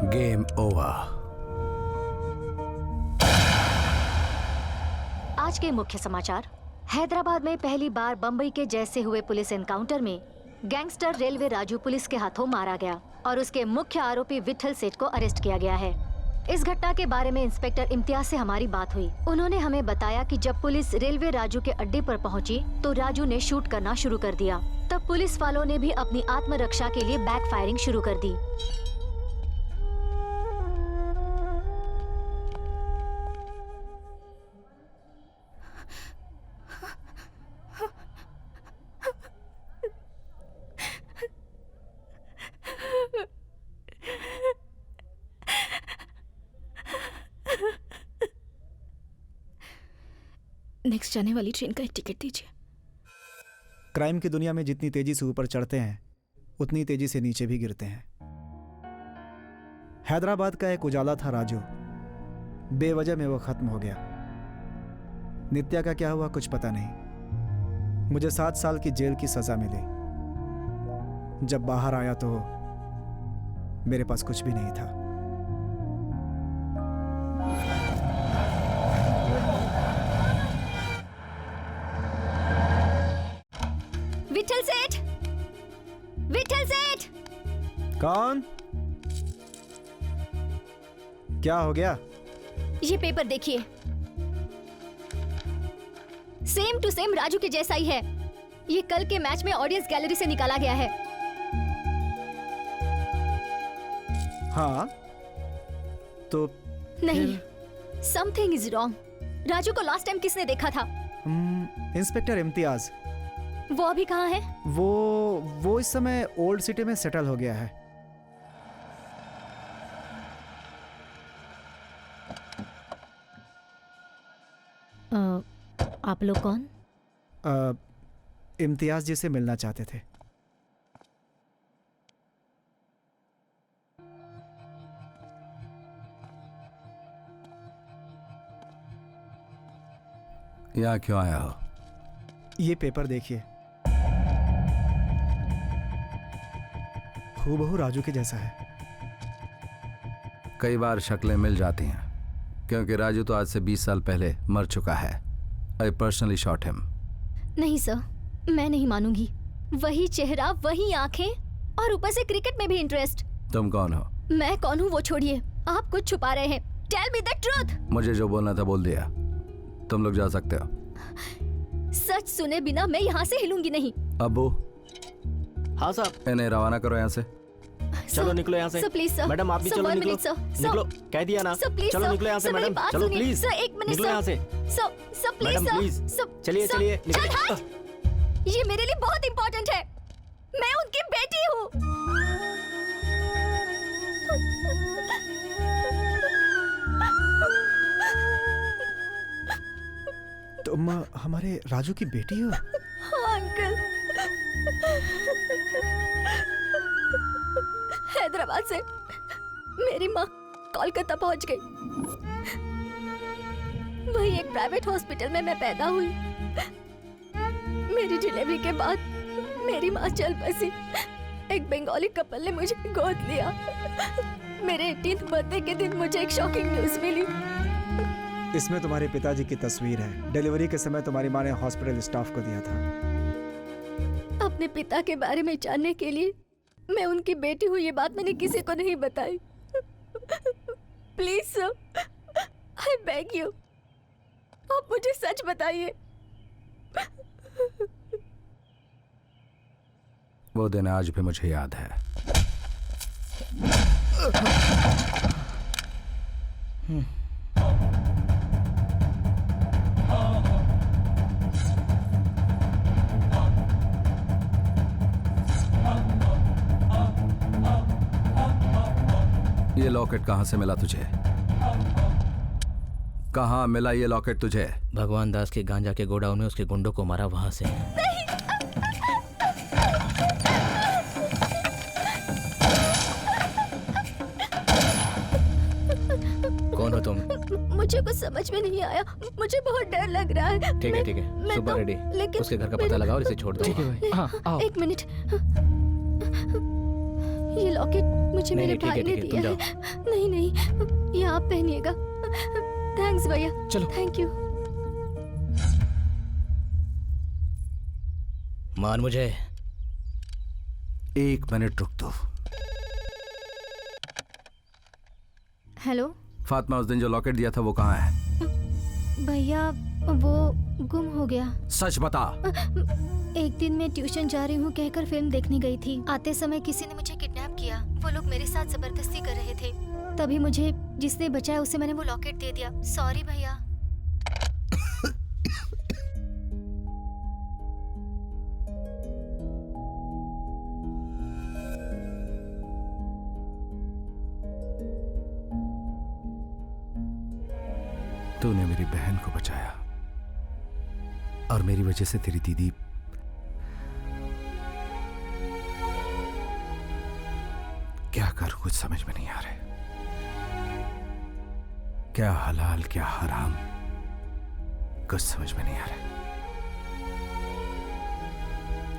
Game over. आज के मुख्य समाचार। हैदराबाद में पहली बार बंबई के जैसे हुए पुलिस एनकाउंटर में गैंगस्टर रेलवे राजू पुलिस के हाथों मारा गया और उसके मुख्य आरोपी विठल सेठ को अरेस्ट किया गया है। इस घटना के बारे में इंस्पेक्टर इम्तियाज से हमारी बात हुई। उन्होंने हमें बताया कि जब पुलिस रेलवे राजू के अड्डे पर पहुंची तो राजू ने शूट करना शुरू कर दिया। तब पुलिस वालों ने भी अपनी आत्मरक्षा के लिए बैक फायरिंग शुरू कर दी। नेक्स्ट जाने वाली ट्रेन का एक टिकट दीजिए। क्राइम की दुनिया में जितनी तेजी से ऊपर चढ़ते हैं उतनी तेजी से नीचे भी गिरते हैं। हैदराबाद का एक उजाला था राजू, बेवजह में वो खत्म हो गया। नित्या का क्या हुआ कुछ पता नहीं। मुझे 7 साल की जेल की सजा मिली। जब बाहर आया तो मेरे पास कुछ भी नहीं था। विठल सेठ, विठल सेठ। कौन? क्या हो गया? ये पेपर देखिए, सेम टू सेम राजू के जैसा ही है। ये कल के मैच में ऑडियंस गैलरी से निकाला गया है। हाँ तो नहीं, समथिंग इज रॉन्ग। राजू को लास्ट टाइम किसने देखा था? इंस्पेक्टर इम्तियाज। वो अभी कहाँ है? वो इस समय ओल्ड सिटी में सेटल हो गया है। आप लोग कौन? इम्तियाज जी से मिलना चाहते थे। यहाँ क्यों आया हो? ये पेपर देखिए, हूबहू राजू के जैसा है। कई बार शक्लें मिल जाती हैं, क्योंकि राजू तो आज से 20 साल पहले मर चुका है। I personally shot him. नहीं सर, मैं नहीं मानूंगी। वही चेहरा, वही आंखें, और ऊपर से क्रिकेट में भी इंटरेस्ट। तुम कौन हो? मैं कौन हूँ वो छोड़िए, आप कुछ छुपा रहे हैं। Tell me the truth. मुझे जो बोलना था बोल दिया। तुम लोग जा सकते हो। सच सुने बिना मैं यहाँ से हिलूंगी नहीं। अबू। हाँ साहब। इन्हें रवाना करो यहाँ से। चलो निकलो यहाँ से। Sir please sir. मैडम आप भी सर, चलो, one निकलो। minute, sir. निकलो, कह दिया ना। सर प्लीज चलो सर। निकलो यहाँ से सर, मेरी मैडम। बात चलो सुनिए। प्लीज। सर एक मिनट निकलो यहाँ से। Sir please madam sir. Please. Sir, चलिए सर, चलिए चल हट। ये मेरे लिए बहुत इंपॉर्टेंट है। मैं उनकी बेटी हूँ। तुम हमारे राजू की बेटी हो? हाँ अंकल। हैदराबाद से मेरी माँ कोलकाता पहुंच गई। वही एक प्राइवेट हॉस्पिटल में मैं पैदा हुई। मेरी डिलीवरी के बाद मेरी माँ चल बसी। एक बंगाली कपल ने मुझे गोद लिया। मेरे 18th बर्थडे के दिन मुझे एक शॉकिंग न्यूज़ मिली। इसमें तुम्हारे पिताजी की तस्वीर है। डिलीवरी के समय तुम्हारी माँ ने हॉस्पिटल स्टाफ को दिया था। अपने पिता के बारे में जानने के लिए मैं उनकी बेटी हूँ, ये बात मैंने किसी को नहीं बताई। Please sir, I beg you, आप मुझे सच बताइए। वो दिन आज भी मुझे याद है। ये लॉकेट कहाँ से मिला तुझे? कहाँ मिला ये लॉकेट तुझे? भगवान दास के गांजा के गोडाउन में उसके गुंडों को मारा, वहां से। कौन हो तुम? मुझे कुछ समझ में नहीं आया। मुझे बहुत डर लग रहा है। ठीक है ठीक है, सुबह रेडी। लेकिन उसके घर का पता लगाओ और इसे छोड़ दो। ठीक है भाई। हाँ, आओ। एक मिनट, ये लॉकेट मुझे मेरे भाई ने दिया है। नहीं नहीं, ये आप पहनिएगा। थैंक्स भैया। चलो। Thank you. मान मुझे। 1 मिनट रुक दो। हेलो फातिमा, उस दिन जो लॉकेट दिया था वो कहाँ है? भैया, वो गुम हो गया। सच बता। एक दिन मैं ट्यूशन जा रही हूँ कहकर फिल्म देखने गई थी। आते समय किसी ने मुझे किडनैप किया। वो लोग मेरे साथ जबरदस्ती कर रहे थे। तभी मुझे जिसने बचाया उसे मैंने वो लॉकेट दे दिया। सॉरी भैया। तूने मेरी बहन को बचाया, और मेरी वजह से तेरी दीदी क्या करूं कुछ समझ में नहीं आ रहा है। क्या हलाल क्या हराम कुछ समझ में नहीं आ रहा।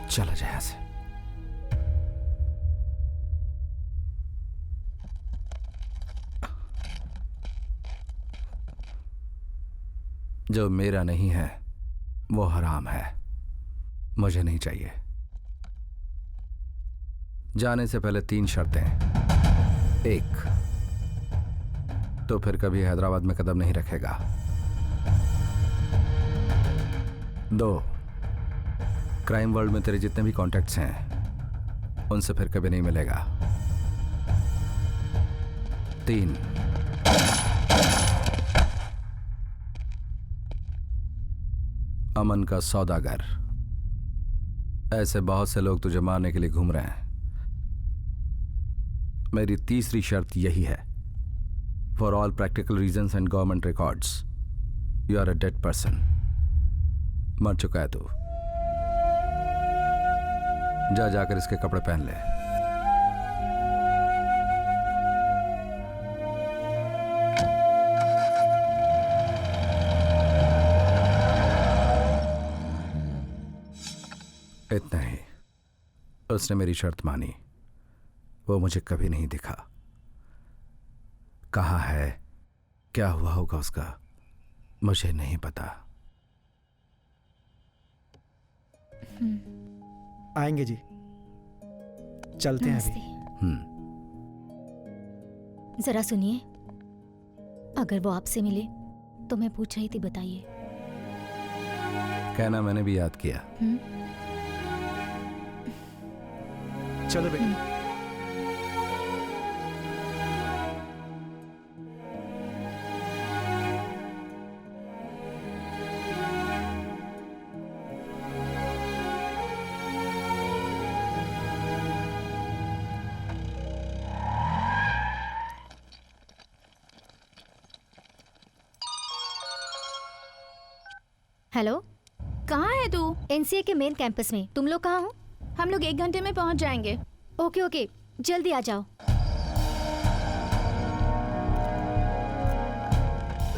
चला जाए यहां से। जो मेरा नहीं है वो हराम है, मुझे नहीं चाहिए। जाने से पहले 3 शर्तें। 1, तो फिर कभी हैदराबाद में कदम नहीं रखेगा। 2, क्राइम वर्ल्ड में तेरे जितने भी कॉन्टैक्ट्स हैं उनसे फिर कभी नहीं मिलेगा। 3, अमन का सौदागर। ऐसे बहुत से लोग तुझे मारने के लिए घूम रहे हैं। मेरी तीसरी शर्त यही है, for all practical reasons and government records, you are a dead person. मर चुका है तू। जाकर इसके कपड़े पहन ले। इतना ही। उसने मेरी शर्त मानी। वो मुझे कभी नहीं दिखा। कहाँ है, क्या हुआ होगा उसका, मुझे नहीं पता। आएंगे जी, चलते हैं अभी। जरा सुनिए, अगर वो आपसे मिले तो मैं पूछ रही थी, बताइए। कहना मैंने भी याद किया। चलो बेटी। हेलो, कहाँ है तू? एनसीए के मेन कैंपस में। तुम लोग कहाँ हो? हम लोग 1 घंटे में पहुंच जाएंगे। ओके ओके, जल्दी आ जाओ।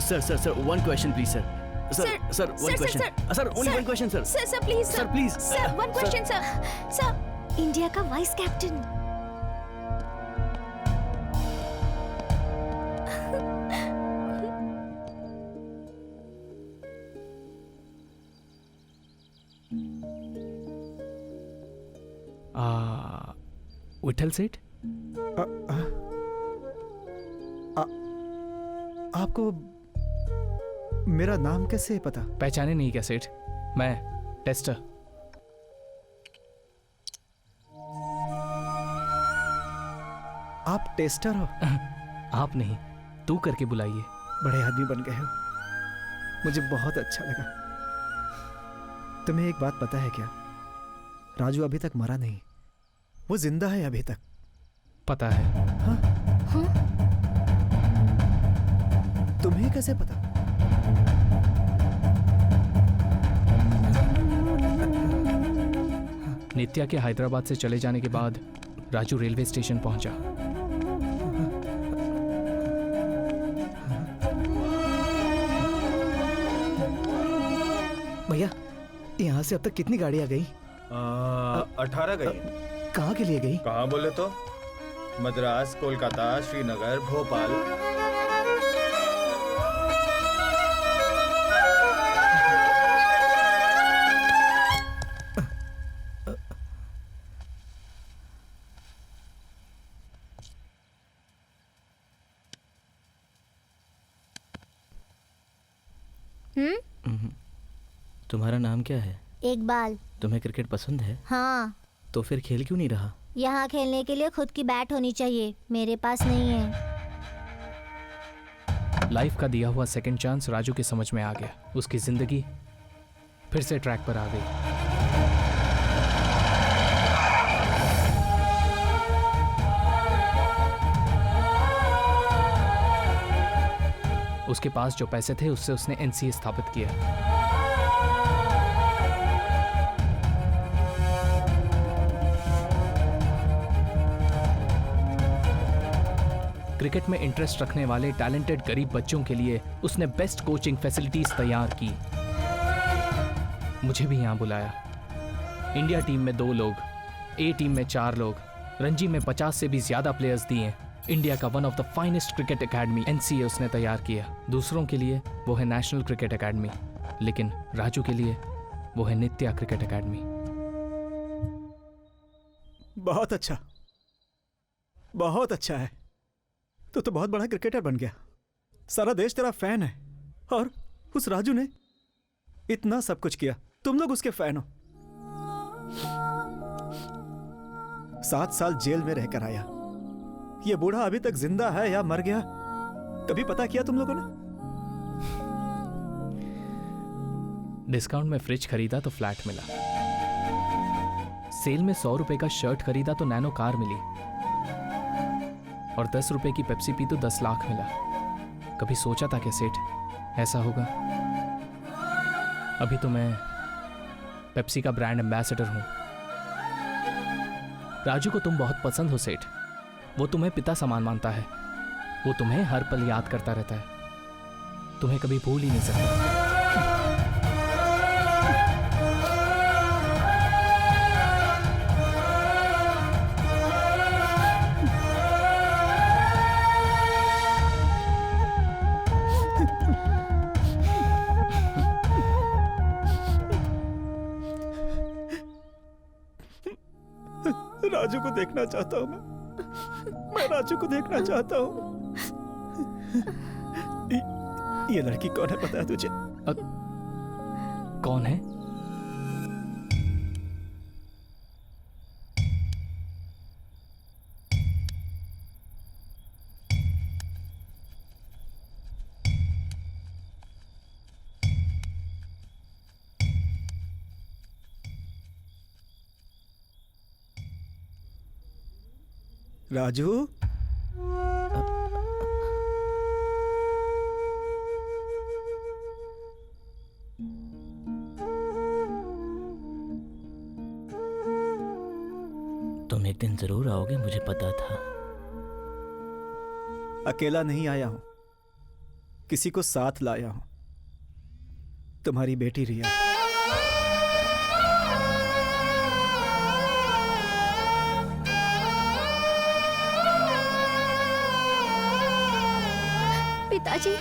Sir 1 question please sir. Sir 1 question sir, only 1 question sir. Sir please sir please sir 1 question sir. India का वाइस कैप्टन। विठल सेठ, आपको मेरा नाम कैसे पता? पहचाने नहीं क्या सेठ? मैं टेस्टर। आप टेस्टर हो? आप नहीं, तू करके बुलाइए। बड़े आदमी बन गए हो, मुझे बहुत अच्छा लगा। तुम्हें एक बात पता है क्या? राजू अभी तक मरा नहीं, वो जिंदा है अभी तक। पता है। हाँ? हाँ? तुम्हें कैसे पता? नित्या के हैदराबाद से चले जाने के बाद राजू रेलवे स्टेशन पहुंचा। भैया, यहाँ से अब तक कितनी गाड़ियाँ गई? 18 गई। कहाँ के लिए गई? कहाँ बोले तो? मद्रास, कोलकाता, श्रीनगर, भोपाल। तुम्हारा नाम क्या है? इकबाल। तुम्हें क्रिकेट पसंद है? हाँ। तो फिर खेल क्यों नहीं रहा? यहाँ खेलने के लिए खुद की बैट होनी चाहिए, मेरे पास नहीं है। लाइफ का दिया हुआ सेकंड चांस राजू के समझ में आ गया। उसकी जिंदगी फिर से ट्रैक पर आ गई। उसके पास जो पैसे थे उससे उसने एनसीए स्थापित किया। क्रिकेट में इंटरेस्ट रखने वाले टैलेंटेड गरीब बच्चों के लिए उसने बेस्ट कोचिंग फैसिलिटीज तैयार की। मुझे भी यहाँ बुलाया। इंडिया टीम में 2 लोग, ए टीम में 4 लोग, रणजी में 50 से भी ज्यादा प्लेयर्स दिए। इंडिया का one of the finest cricket academy NCA उसने तैयार किया। दूसरों के लिए वो है नेशनल क्रिकेट एकेडमी, लेकिन राजू के लिए वो है नित्या क्रिकेट एकेडमी। बहुत अच्छा, बहुत अच्छा है। तो बहुत बड़ा क्रिकेटर बन गया। सारा देश तेरा फैन है और उस राजू ने इतना सब कुछ किया, तुम लोग उसके फैन हो। 7 साल जेल में रहकर आया। ये बूढ़ा अभी तक जिंदा है या मर गया, कभी पता किया तुम लोगों ने? डिस्काउंट में फ्रिज खरीदा तो फ्लैट मिला। सेल में 100 रुपए का शर्ट खरीदा तो नैनो कार मिली। और 10 रुपए की पेप्सी पी तो 10 लाख मिला। कभी सोचा था क्या सेठ ऐसा होगा? अभी तो मैं पेप्सी का ब्रांड एम्बेसडर हूं। राजू को तुम बहुत पसंद हो सेठ। वो तुम्हें पिता समान मानता है। वो तुम्हें हर पल याद करता रहता है। तुम्हें कभी भूल ही नहीं सकता। राजू को देखना चाहता हूं मैं राजू को देखना चाहता हूं। ये लड़की कौन है पता है तुझे? कौन है? राजू, तुम एक दिन जरूर आओगे, मुझे पता था। अकेला नहीं आया हूं, किसी को साथ लाया हूं। तुम्हारी बेटी रिया। पिताजी,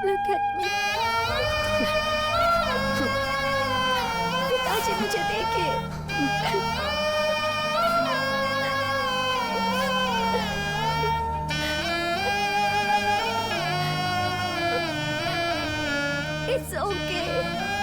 look at me. पिताजी मुझे देखिए। It's okay.